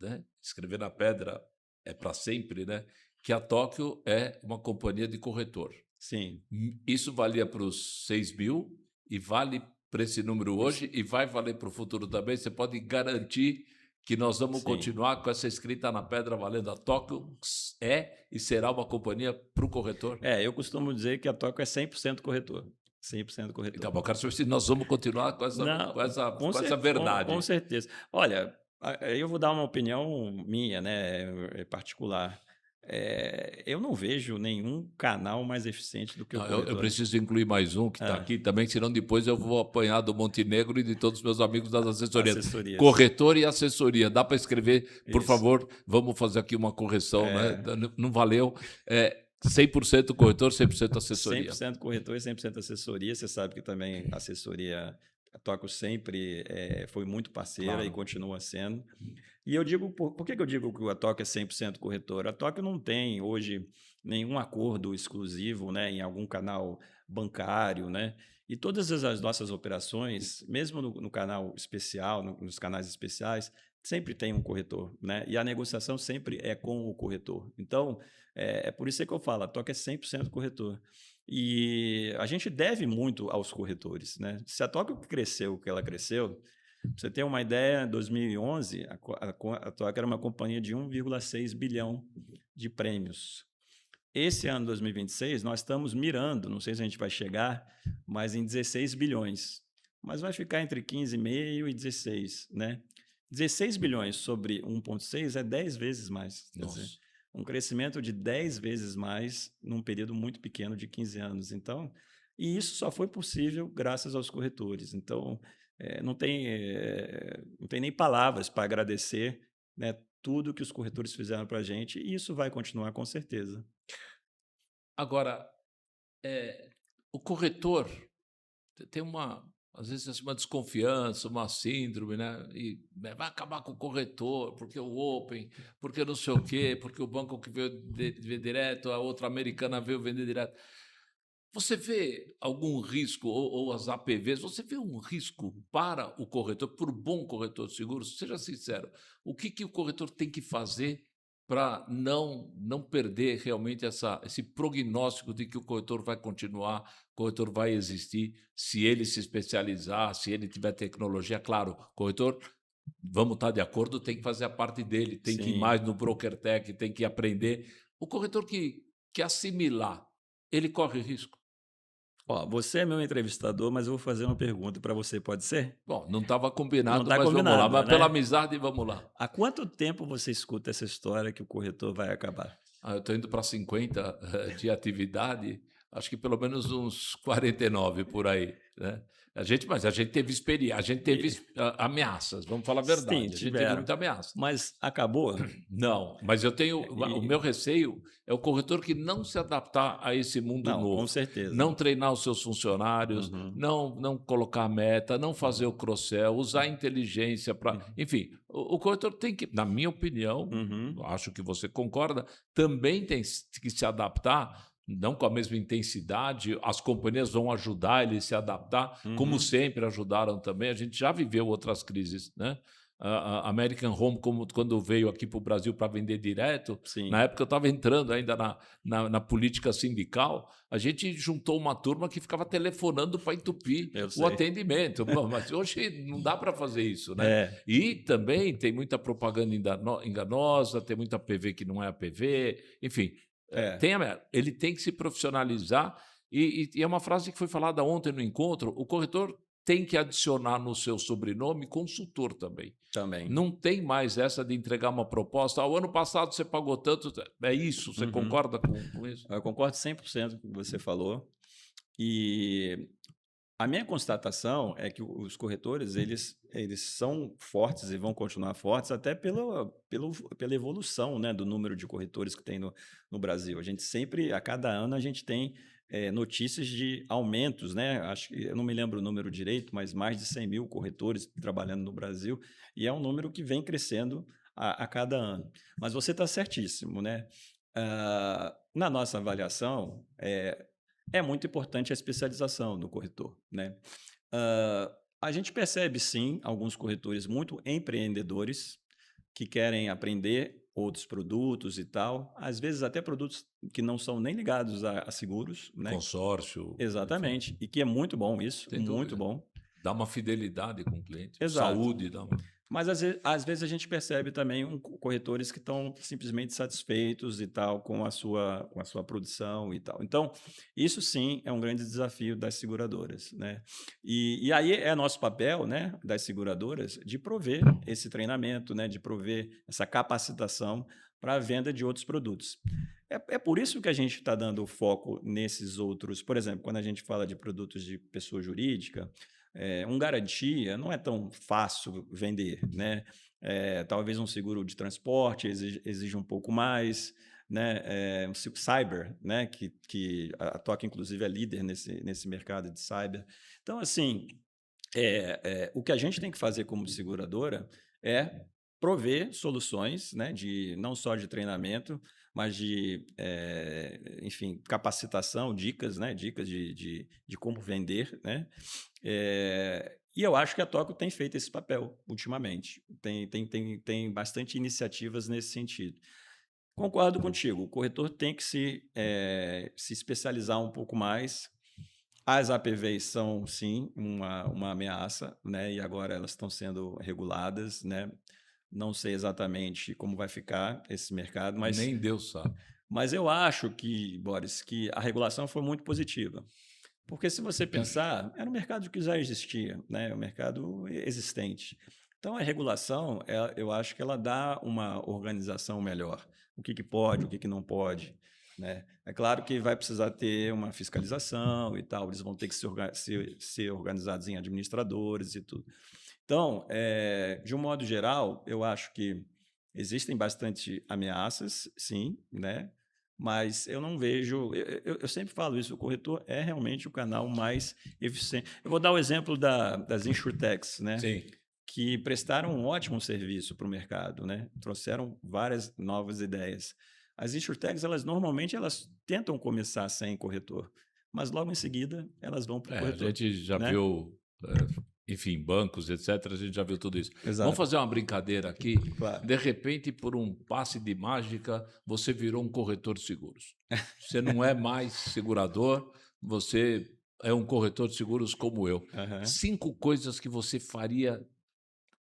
né? Escrever na pedra é para sempre, né? Que a Tóquio é uma companhia de corretor. Sim. Isso valia para os 6.000 e vale para esse número hoje e vai valer para o futuro também. Você pode garantir que nós vamos Sim. continuar com essa escrita na pedra valendo. A Tóquio é e será uma companhia para o corretor. Eu costumo dizer que a Tóquio é 100% corretor. 100% corretor. Então, eu quero saber se nós vamos continuar com essa, Não, com essa verdade. Com certeza. Olha, eu vou dar uma opinião minha, né, particular. Eu não vejo nenhum canal mais eficiente do que o Não, corretor. eu preciso incluir mais um que está Ah. aqui também, senão depois eu vou apanhar do Montenegro e de todos os meus amigos das assessorias. Assessorias. Corretor e assessoria. Dá para escrever, por Isso. favor, vamos fazer aqui uma correção, né? Não valeu. 100% corretor, 100% assessoria. 100% corretor e 100% assessoria. Você sabe que também a assessoria, a Tóquio sempre foi muito parceira. Claro. E continua sendo. E eu digo, por que eu digo que a Tóquio é 100% corretora? A Tóquio não tem hoje nenhum acordo exclusivo, né, em algum canal bancário, né? E todas as nossas operações, mesmo no canal especial, nos canais especiais, sempre tem um corretor, né? E a negociação sempre é com o corretor. Então, é por isso que eu falo, a Tóquio é 100% corretor. E a gente deve muito aos corretores, né? Se a Tóquio cresceu o que ela cresceu, pra você ter uma ideia, em 2011, a Tóquio era uma companhia de 1,6 bilhão de prêmios. Esse ano, 2026, nós estamos mirando, não sei se a gente vai chegar, mas em 16 bilhões. Mas vai ficar entre 15,5 e 16, né? 16 bilhões sobre 1,6 é 10 vezes mais. Quer dizer, um crescimento de 10 vezes mais num período muito pequeno de 15 anos. Então, e isso só foi possível graças aos corretores. Então, não tem nem palavras para agradecer, né, tudo que os corretores fizeram para a gente, e isso vai continuar com certeza. Agora, o corretor tem às vezes assim, uma desconfiança, uma síndrome, né? E vai acabar com o corretor, porque o Open, porque não sei o quê, porque o banco que veio vender direto, a outra americana veio vender direto. Você vê algum risco, ou as APVs, você vê um risco para o corretor, para o bom corretor de seguros? Seja sincero, o que o corretor tem que fazer para não perder realmente esse prognóstico de que o corretor vai continuar, o corretor vai existir, se ele se especializar, se ele tiver tecnologia? Claro, o corretor, vamos estar de acordo, tem que fazer a parte dele, tem que ir Sim. mais no BrokerTec, tem que aprender. O corretor que assimilar, ele corre risco. Ó, você é meu entrevistador, mas eu vou fazer uma pergunta para você, pode ser? Bom, não estava combinado, Não tá mas vamos lá. combinado, Mas né? pela amizade, vamos lá. Há quanto tempo você escuta essa história que o corretor vai acabar? Eu estou indo para 50 de atividade, acho que pelo menos uns 49 por aí, né? Mas a gente teve experiência, a gente teve ameaças, vamos falar a verdade. Sim, A gente teve tiveram. muita ameaça. Mas acabou? Não, mas eu tenho. O meu receio é o corretor que não se adaptar a esse mundo Não, novo. com certeza. Não treinar os seus funcionários, Uhum. não colocar meta, não fazer o cross-sell, usar a inteligência para. Enfim, o corretor tem que, na minha opinião, Uhum. acho que você concorda, também tem que se adaptar. Não com a mesma intensidade, as companhias vão ajudar ele a se adaptar, como sempre ajudaram também. A gente já viveu outras crises, né? a American Home, como quando veio aqui para o Brasil para vender direto, Sim, na época eu estava entrando ainda na política sindical, a gente juntou uma turma que ficava telefonando para entupir eu o sei. atendimento. Bom, mas hoje não dá para fazer isso, né? É, E também tem muita propaganda enganosa, tem muita PV que não é a PV, enfim, é. ele tem que se profissionalizar. E é uma frase que foi falada ontem no encontro: o corretor tem que adicionar no seu sobrenome consultor também. Também. Não tem mais essa de entregar uma proposta. O ano passado você pagou tanto. É isso? Você Uhum. concorda com isso? Eu concordo 100% com o que você falou. E a minha constatação é que os corretores, eles são fortes e vão continuar fortes até pela evolução, né, do número de corretores que tem no Brasil. A gente sempre, a cada ano, a gente tem notícias de aumentos, né? Acho que eu não me lembro o número direito, mas mais de 100 mil corretores trabalhando no Brasil, e é um número que vem crescendo a cada ano. Mas você está certíssimo, né? Na nossa avaliação, é muito importante a especialização do corretor, né? A gente percebe, sim, alguns corretores muito empreendedores que querem aprender outros produtos e tal, às vezes até produtos que não são nem ligados a seguros, né? Consórcio, enfim, Exatamente, e que é muito bom isso, sem muito dúvida. bom. Dá uma fidelidade com o cliente. Exato. Saúde, dá uma. Mas às vezes a gente percebe também corretores que estão simplesmente satisfeitos e tal com a sua produção e tal. Então, isso sim é um grande desafio das seguradoras, né? E aí é nosso papel, né, das seguradoras, de prover esse treinamento, né, de prover essa capacitação para a venda de outros produtos. É por isso que a gente está dando foco nesses outros, por exemplo, quando a gente fala de produtos de pessoa jurídica, um garantia não é tão fácil vender, né? Talvez um seguro de transporte exija um pouco mais, né? Um cyber, né? Que a Toca, inclusive, é líder nesse mercado de cyber. Então, assim, o que a gente tem que fazer como seguradora é prover soluções, né, de não só de treinamento, mas de, enfim, capacitação, dicas, né, dicas de como vender, né? E eu acho que a Toco tem feito esse papel ultimamente. Tem bastante iniciativas nesse sentido. Concordo contigo, o corretor tem que se especializar um pouco mais. As APVs são, sim, uma ameaça, né? E agora elas estão sendo reguladas, né? Não sei exatamente como vai ficar esse mercado, Nem Deus sabe. mas eu acho que, Boris, que a regulação foi muito positiva. Porque se você pensar, era um mercado que já existia, né? Um mercado existente. Então, a regulação, eu acho que ela dá uma organização melhor. O que pode, o que não pode, né? É claro que vai precisar ter uma fiscalização e tal, eles vão ter que ser organizados em administradores e tudo. Então, de um modo geral, eu acho que existem bastante ameaças, sim, né? Mas eu não vejo. Eu sempre falo isso: o corretor é realmente o canal mais eficiente. Eu vou dar o exemplo das insurtechs, né? Sim. Que prestaram um ótimo serviço para o mercado, né? Trouxeram várias novas ideias. As insurtechs, elas tentam começar sem corretor, mas logo em seguida elas vão para o A corretor, gente já né? viu, enfim, bancos, etc. A gente já viu tudo isso. Vamos Exato, fazer uma brincadeira aqui. claro. De repente, por um passe de mágica, você virou um corretor de seguros. Você não é mais segurador, você é um corretor de seguros como eu. Aham. 5 coisas que você faria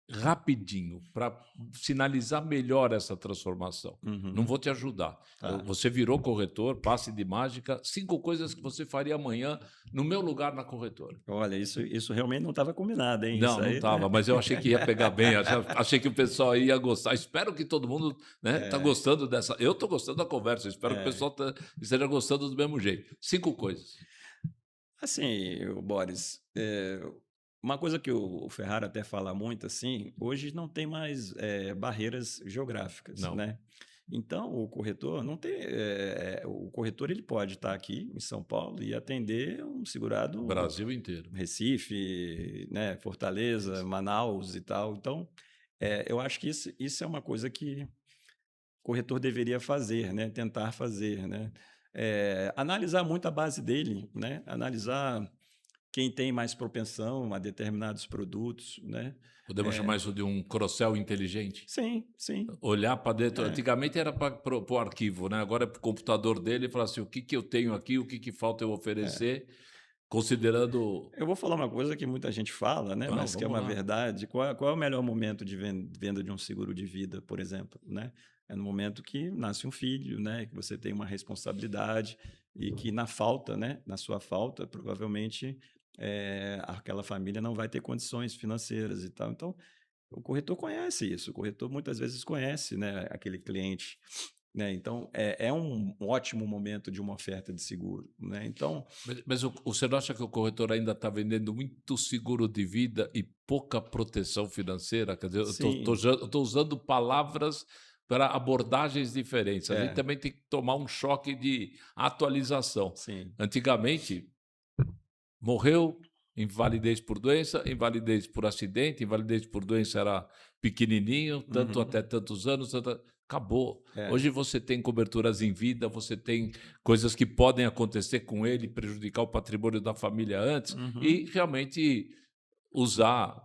rapidinho para sinalizar melhor essa transformação. Não Uhum. vou te ajudar. Tá. Você virou corretor, passe de mágica, 5 coisas que você faria amanhã no meu lugar na corretora. Olha, isso realmente não estava combinado, hein? Não, Isso não aí, né? estava, mas eu achei que ia pegar bem, achei que o pessoal ia gostar. Espero que todo mundo, né, tá É, gostando dessa. Eu estou gostando da conversa, espero que o é. pessoal esteja gostando do mesmo jeito. 5 coisas. Assim, Boris, uma coisa que o Ferrara até fala muito assim, hoje não tem mais barreiras geográficas, Não, né? Então, o corretor não tem, o corretor ele pode estar aqui em São Paulo e atender um segurado Brasil inteiro. Recife, né, Fortaleza, Manaus e tal. Então, eu acho que isso é uma coisa que o corretor deveria fazer, né, tentar fazer, né? Analisar muito a base dele, né? Analisar quem tem mais propensão a determinados produtos, né? Podemos chamar isso de um cross-sell inteligente? Sim, sim. Olhar para dentro. É, Antigamente era para o arquivo, né? Agora é para o computador dele e falar assim: o que, que eu tenho aqui, o que, que falta eu é. oferecer, considerando. Eu vou falar uma coisa que muita gente fala, né, Não, mas que é vamos uma lá. verdade. Qual é o melhor momento de venda de um seguro de vida, por exemplo, né? É no momento que nasce um filho, né, que você tem uma responsabilidade e que na falta, né, na sua falta, provavelmente, aquela família não vai ter condições financeiras e tal. Então, o corretor conhece isso, o corretor muitas vezes conhece, né, aquele cliente, né? Então, é um ótimo momento de uma oferta de seguro, né? Então, Mas você não acha que o corretor ainda está vendendo muito seguro de vida e pouca proteção financeira? Quer dizer, eu sim, estou usando palavras para abordagens diferentes. A gente é, também tem que tomar um choque de atualização. sim. Antigamente, morreu, invalidez por doença, invalidez por acidente, invalidez por doença era pequenininho, tanto Uhum. até tantos anos, acabou. É. Hoje você tem coberturas em vida, você tem coisas que podem acontecer com ele, prejudicar o patrimônio da família antes, Uhum. e realmente usar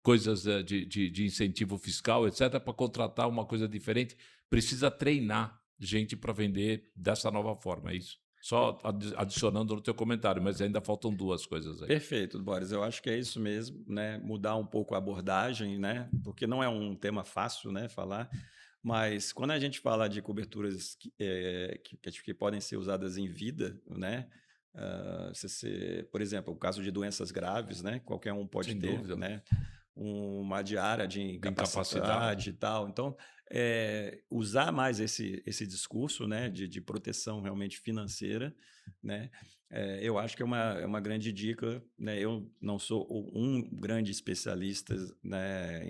coisas de incentivo fiscal, etc., para contratar uma coisa diferente. Precisa treinar gente para vender dessa nova forma, é isso. Só adicionando no teu comentário, mas ainda faltam duas coisas aí. Perfeito, Boris. Eu acho que é isso mesmo, né? Mudar um pouco a abordagem, né? Porque não é um tema fácil, né? Falar, mas quando a gente fala de coberturas que podem ser usadas em vida, né? Por exemplo, o caso de doenças graves, né? Qualquer um pode Sem ter, dúvida, né? Uma diária de de incapacidade. incapacidade e tal. Então, usar mais esse discurso, né? De proteção realmente financeira, né? Eu acho que é uma grande dica, né? Eu não sou um grande especialista, né,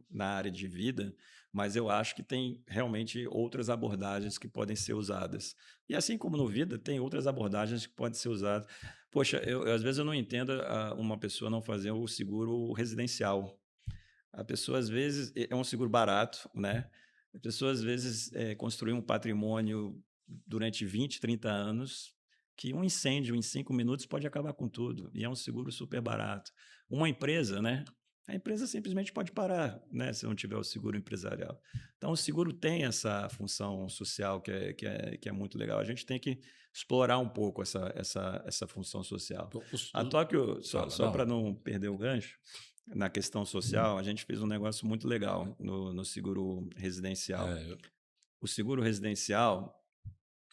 na área de vida, mas eu acho que tem realmente outras abordagens que podem ser usadas. E assim como no vida, tem outras abordagens que podem ser usadas. Poxa, às vezes eu não entendo uma pessoa não fazer o seguro residencial. A pessoa, às vezes, é um seguro barato, né? A pessoa, às vezes, construiu um patrimônio durante 20, 30 anos, que um incêndio em 5 minutos pode acabar com tudo, e é um seguro super barato. Uma empresa, né? A empresa simplesmente pode parar, né, se não tiver o seguro empresarial. Então, o seguro tem essa função social que é muito legal. A gente tem que explorar um pouco essa função social. A Tóquio, só, Fala, só para não. não perder o gancho, na questão social, a gente fez um negócio muito legal no seguro residencial. É, O seguro residencial,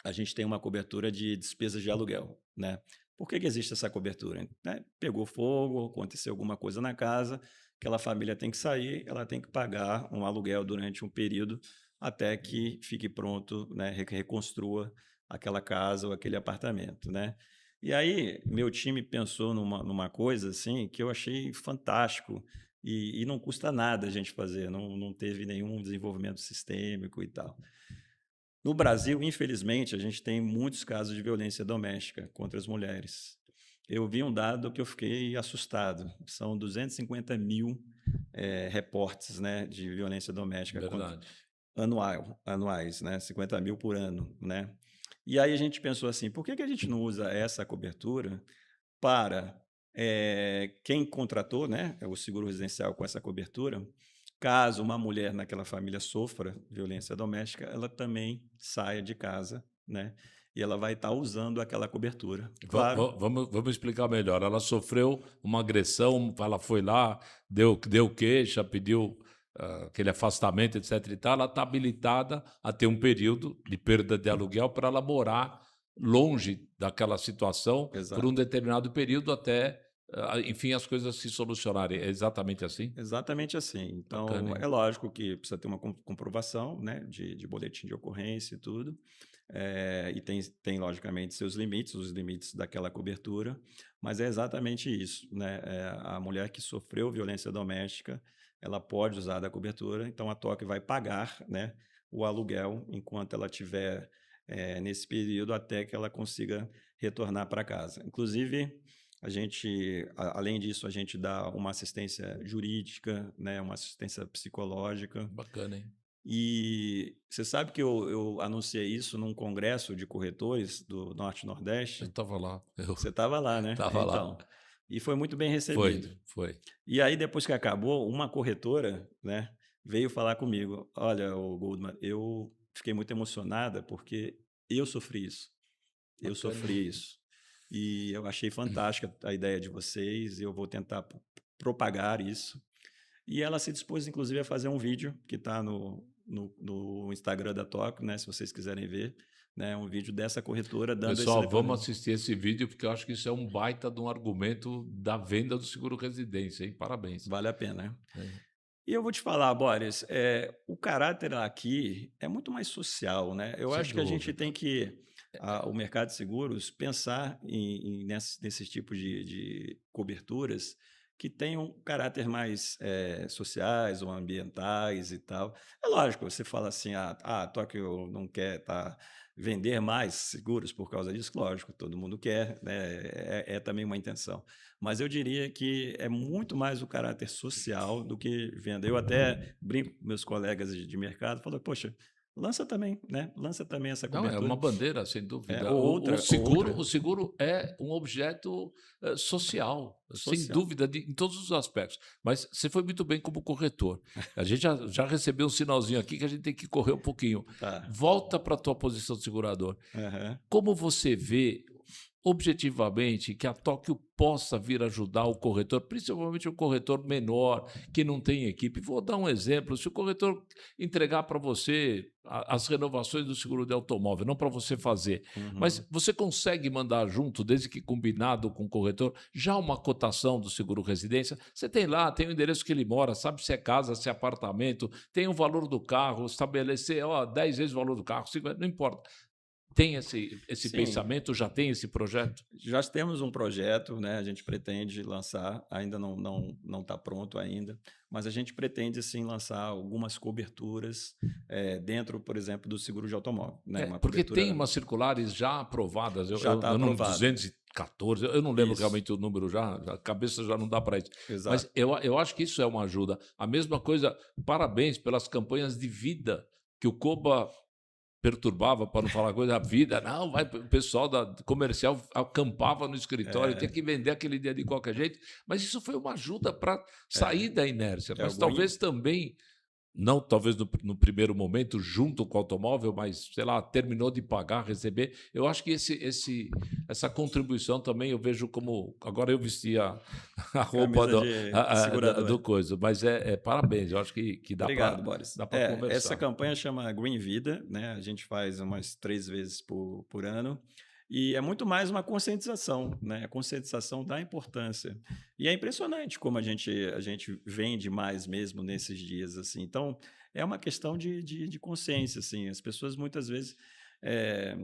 a gente tem uma cobertura de despesas de aluguel, né? Por que existe essa cobertura? Né? Pegou fogo, aconteceu alguma coisa na casa, aquela família tem que sair, ela tem que pagar um aluguel durante um período até que fique pronto, né? Reconstrua aquela casa ou aquele apartamento, né? E aí, meu time pensou numa coisa assim que eu achei fantástico e não custa nada a gente fazer, não teve nenhum desenvolvimento sistêmico e tal. No Brasil, infelizmente, a gente tem muitos casos de violência doméstica contra as mulheres. Eu vi um dado que eu fiquei assustado. São 250 mil reportes, né, de violência doméstica verdade. anuais, né, 50 mil por ano, né? E aí a gente pensou assim, por que a gente não usa essa cobertura para quem contratou, né, o seguro residencial com essa cobertura, caso uma mulher naquela família sofra violência doméstica, ela também saia de casa, né, e ela vai estar usando aquela cobertura. Claro, Vamos explicar melhor. Ela sofreu uma agressão, ela foi lá, deu queixa, pediu aquele afastamento, etc. e tal. Ela está habilitada a ter um período de perda de aluguel para ela morar longe daquela situação por um exato. determinado período até, enfim, as coisas se solucionarem. É exatamente assim? Exatamente assim. Bacana, Então, é hein? lógico que precisa ter uma comprovação, né, de boletim de ocorrência e tudo, e tem, logicamente, seus limites, os limites daquela cobertura, mas é exatamente isso, né? A mulher que sofreu violência doméstica, ela pode usar da cobertura, então a TOC vai pagar, né, o aluguel enquanto ela tiver nesse período até que ela consiga retornar para casa. Inclusive, além disso, a gente dá uma assistência jurídica, né, uma assistência psicológica. Bacana, hein? E você sabe que eu anunciei isso num congresso de corretores do Norte e Eu Nordeste? estava lá, eu Você estava lá, né? estava lá. Então, e foi muito bem Foi, recebido. foi. E aí, depois que acabou, uma corretora, né, veio falar comigo: Olha, o Goldman, eu fiquei muito emocionada porque eu sofri isso. Eu Bacana. sofri isso. E eu achei fantástica a ideia de vocês, e eu vou tentar propagar isso. E ela se dispôs, inclusive, a fazer um vídeo que está no Instagram da Tóquio, né, se vocês quiserem ver, né, um vídeo dessa corretora dando esse Pessoal, vamos depoimento. assistir esse vídeo, porque eu acho que isso é um baita de um argumento da venda do seguro residência, hein? Parabéns. Vale a pena, né? É, E eu vou te falar, Boris, o caráter aqui é muito mais social, né? Eu sem acho que a gente dúvida. tem que, o mercado de seguros, pensar nesses tipos de coberturas que tenham caráter mais sociais ou ambientais e tal. É lógico, você fala assim, Tóquio não quer vender mais seguros por causa disso, lógico, todo mundo quer, né? É também uma intenção. Mas eu diria que é muito mais o caráter social do que venda. Eu até brinco com meus colegas de mercado, falo, poxa, lança também, né? Lança também essa Não, é uma cobertura. bandeira, sem dúvida. Ou O outra, ou seguro, outra o seguro é um objeto social, sem social. dúvida, em todos os aspectos. Mas você foi muito bem como corretor. A gente já recebeu um sinalzinho aqui que a gente tem que correr um pouquinho. Tá. Volta para a tua posição de segurador. Aham. Como você vê objetivamente que a Tóquio possa vir ajudar o corretor, principalmente o corretor menor, que não tem equipe? Vou dar um exemplo: se o corretor entregar para você as renovações do seguro de automóvel, não para você fazer, Uhum. mas você consegue mandar junto, desde que combinado com o corretor, já uma cotação do seguro residência? Você tem lá, tem o endereço que ele mora, sabe se é casa, se é apartamento, tem o valor do carro, estabelecer 10 vezes o valor do carro, 50, não importa. Tem esse Sim, pensamento, já tem esse projeto? já temos um projeto, né? A gente pretende lançar, ainda não está pronto ainda, mas a gente pretende sim lançar algumas coberturas dentro, por exemplo, do seguro de automóvel, né? É, Uma porque tem cobertura umas circulares já aprovadas, já está eu não, aprovada. 214, eu não lembro Isso, realmente o número já, a cabeça já não dá para isso. Mas exato. eu acho que isso é uma ajuda. A mesma coisa, parabéns pelas campanhas de vida que o Coba perturbava, para não falar coisa, a vida. Não, vai, o pessoal da comercial acampava no escritório, tinha É, que vender aquele dia de qualquer jeito, mas isso foi uma ajuda para é, sair da inércia. é Mas algo talvez também, não talvez no primeiro momento, junto com o automóvel, mas, sei lá, terminou de pagar, receber. Eu acho que essa contribuição também eu vejo como. Agora eu vesti a roupa camisa de do segurador. coisa, mas parabéns, eu acho que Obrigado, Boris. dá para Essa conversar. campanha chama Green Vida, né? A gente faz umas 3 vezes por ano. E é muito mais uma conscientização, né? A conscientização da importância. E é impressionante como a gente vende mais mesmo nesses dias, assim. Então, é uma questão de consciência, assim. As pessoas muitas vezes. eh,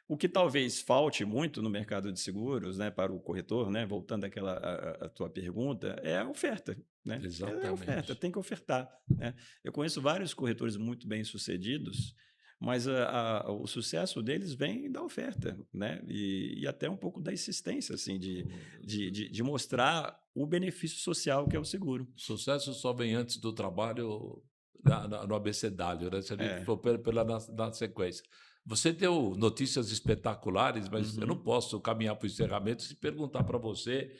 o que talvez falte muito no mercado de seguros, né, para o corretor, né, voltando àquela a tua pergunta, é a oferta, né? É a oferta, Exatamente. tem que ofertar, né? Eu conheço vários corretores muito bem-sucedidos, mas o sucesso deles vem da oferta, né? E até um pouco da insistência, assim, de mostrar o benefício social que é o seguro. Sucesso só vem antes do trabalho no abecedário, né? Se a gente É. for na sequência. Você deu notícias espetaculares, mas eu não Uhum. posso caminhar para o encerramento se perguntar para você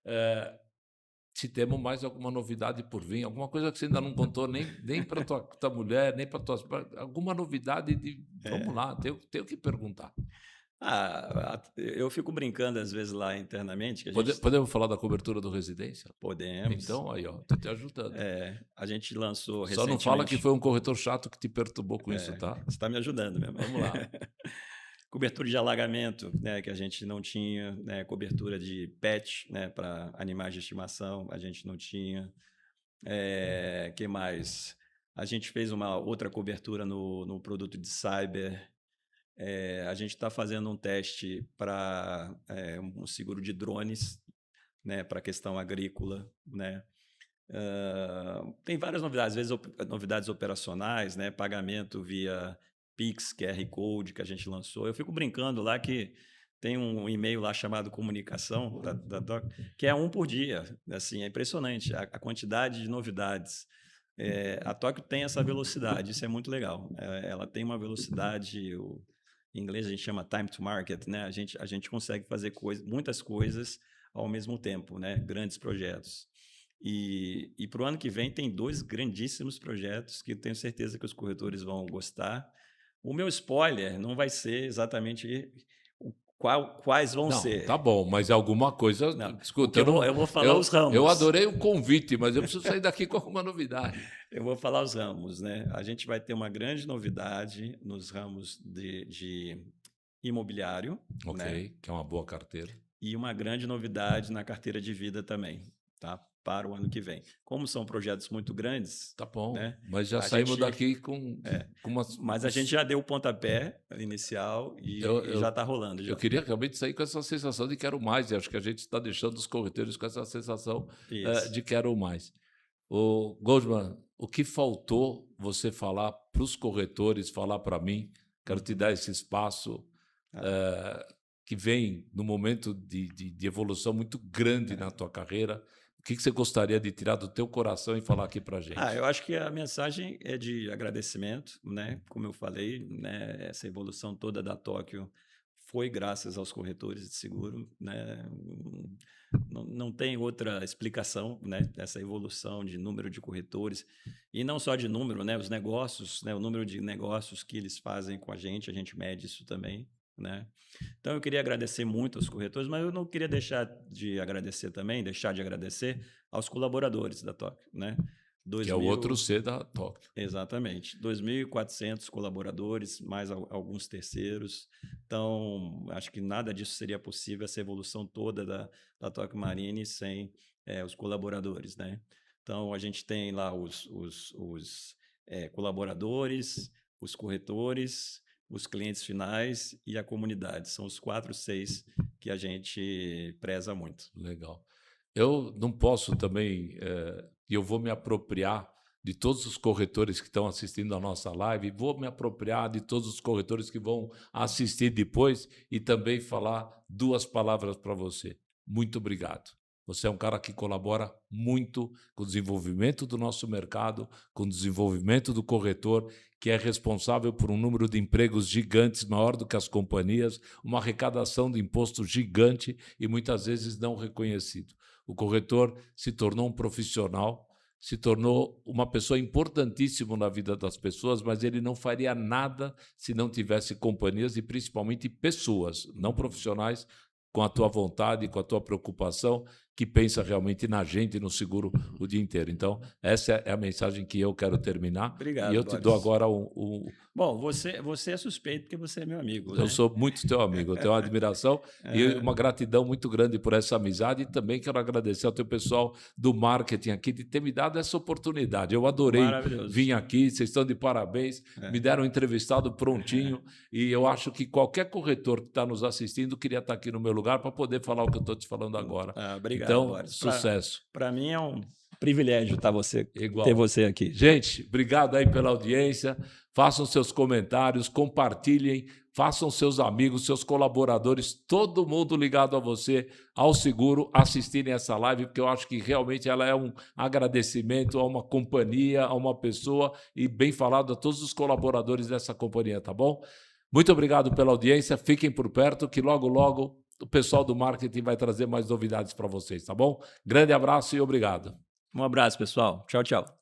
eh, se temos mais alguma novidade por vir, alguma coisa que você ainda não contou nem para tua mulher, nem para tuas. Alguma novidade de. Vamos É. lá, tenho que perguntar. Eu fico brincando às vezes lá internamente que a gente Podemos falar da cobertura do residência? podemos. Então, aí, ó, estou te ajudando. A gente lançou Só não fala que recentemente. foi um corretor chato que te perturbou com isso, tá? Você está me ajudando mesmo. Vamos lá. Cobertura de alagamento, né, que a gente não tinha, né, cobertura de pet, né, para animais de estimação, a gente não tinha. Que mais? A gente fez uma outra cobertura no produto de cyber. A gente está fazendo um teste para um seguro de drones, né, para a questão agrícola, né? Tem várias novidades, às vezes novidades operacionais, né? Pagamento via Pix, QR Code que a gente lançou. Eu fico brincando lá que tem um e-mail lá chamado comunicação da Doc, que é um por dia. Assim, é impressionante a quantidade de novidades. A Tóquio tem essa velocidade, isso é muito legal. Ela tem uma velocidade, em inglês a gente chama time to market, né? A gente consegue fazer muitas coisas ao mesmo tempo, né? Grandes projetos. E para o ano que vem tem 2 grandíssimos projetos que eu tenho certeza que os corretores vão gostar. O meu spoiler não vai ser exatamente quais vão Não, ser. tá bom, mas alguma coisa. Não, Escuta, eu vou falar os ramos. eu adorei o convite, mas eu preciso sair daqui com alguma novidade. Eu vou falar os ramos, né? A gente vai ter uma grande novidade nos ramos de imobiliário, Ok, né? que é uma boa carteira. E uma grande novidade na carteira de vida também, tá? Para o ano que vem. Como são projetos muito grandes, Tá bom, né? mas já A saímos gente- daqui com umas. Mas a gente já deu o pontapé inicial e já está rolando. Já. Eu queria realmente sair com essa sensação de quero mais, e acho que a gente está deixando os corretores com essa sensação Isso. de quero mais. O Goldman, o que faltou você falar para os corretores, falar para mim? Quero te dar esse espaço que vem num momento de evolução muito grande na tua carreira. O que você gostaria de tirar do teu coração e falar aqui para a gente? Eu acho que a mensagem é de agradecimento, né? Como eu falei, né? Essa evolução toda da Tóquio foi graças aos corretores de seguro, né? Não tem outra explicação, né? Essa evolução de número de corretores e não só de número, né? Os negócios, né? O número de negócios que eles fazem com a gente mede isso também, né? Então eu queria agradecer muito aos corretores, mas eu não queria deixar de agradecer aos colaboradores da Tóquio, né? Que é o outro C da Tóquio. Exatamente. 2.400 colaboradores, mais alguns terceiros. Então, acho que nada disso seria possível, essa evolução toda da Tóquio Marine, sem os colaboradores, né? Então, a gente tem lá os colaboradores, os corretores, os clientes finais e a comunidade. São os 4 Cs que a gente preza muito. Legal. Eu não posso também, e eu vou me apropriar de todos os corretores que estão assistindo a nossa live, vou me apropriar de todos os corretores que vão assistir depois e também falar 2 palavras para você. Muito obrigado. Você é um cara que colabora muito com o desenvolvimento do nosso mercado, com o desenvolvimento do corretor, que é responsável por um número de empregos gigantes, maior do que as companhias, uma arrecadação de imposto gigante e muitas vezes não reconhecido. O corretor se tornou um profissional, se tornou uma pessoa importantíssima na vida das pessoas, mas ele não faria nada se não tivesse companhias e principalmente pessoas, não profissionais, com a tua vontade, com a tua preocupação, que pensa realmente na gente, no seguro o dia inteiro. Então, essa é a mensagem que eu quero terminar. Obrigado, e eu te dou agora o... Bom, você é suspeito porque você é meu amigo. Eu sou muito teu amigo, eu tenho uma admiração e uma gratidão muito grande por essa amizade, e também quero agradecer ao teu pessoal do marketing aqui de ter me dado essa oportunidade. Eu adorei vir aqui, vocês estão de parabéns, me deram um entrevistado prontinho e eu acho que qualquer corretor que está nos assistindo queria estar aqui no meu lugar para poder falar o que eu estou te falando agora. Obrigado, então, Boris. sucesso. Para mim é um privilégio Igual. ter você aqui. Gente, obrigado aí pela audiência. Façam seus comentários, compartilhem, façam seus amigos, seus colaboradores, todo mundo ligado a você, ao seguro, assistirem essa live, porque eu acho que realmente ela é um agradecimento a uma companhia, a uma pessoa, e bem falado a todos os colaboradores dessa companhia, tá bom? Muito obrigado pela audiência, fiquem por perto, que logo, logo o pessoal do marketing vai trazer mais novidades para vocês, tá bom? Grande abraço e obrigado. Um abraço, pessoal. Tchau, tchau.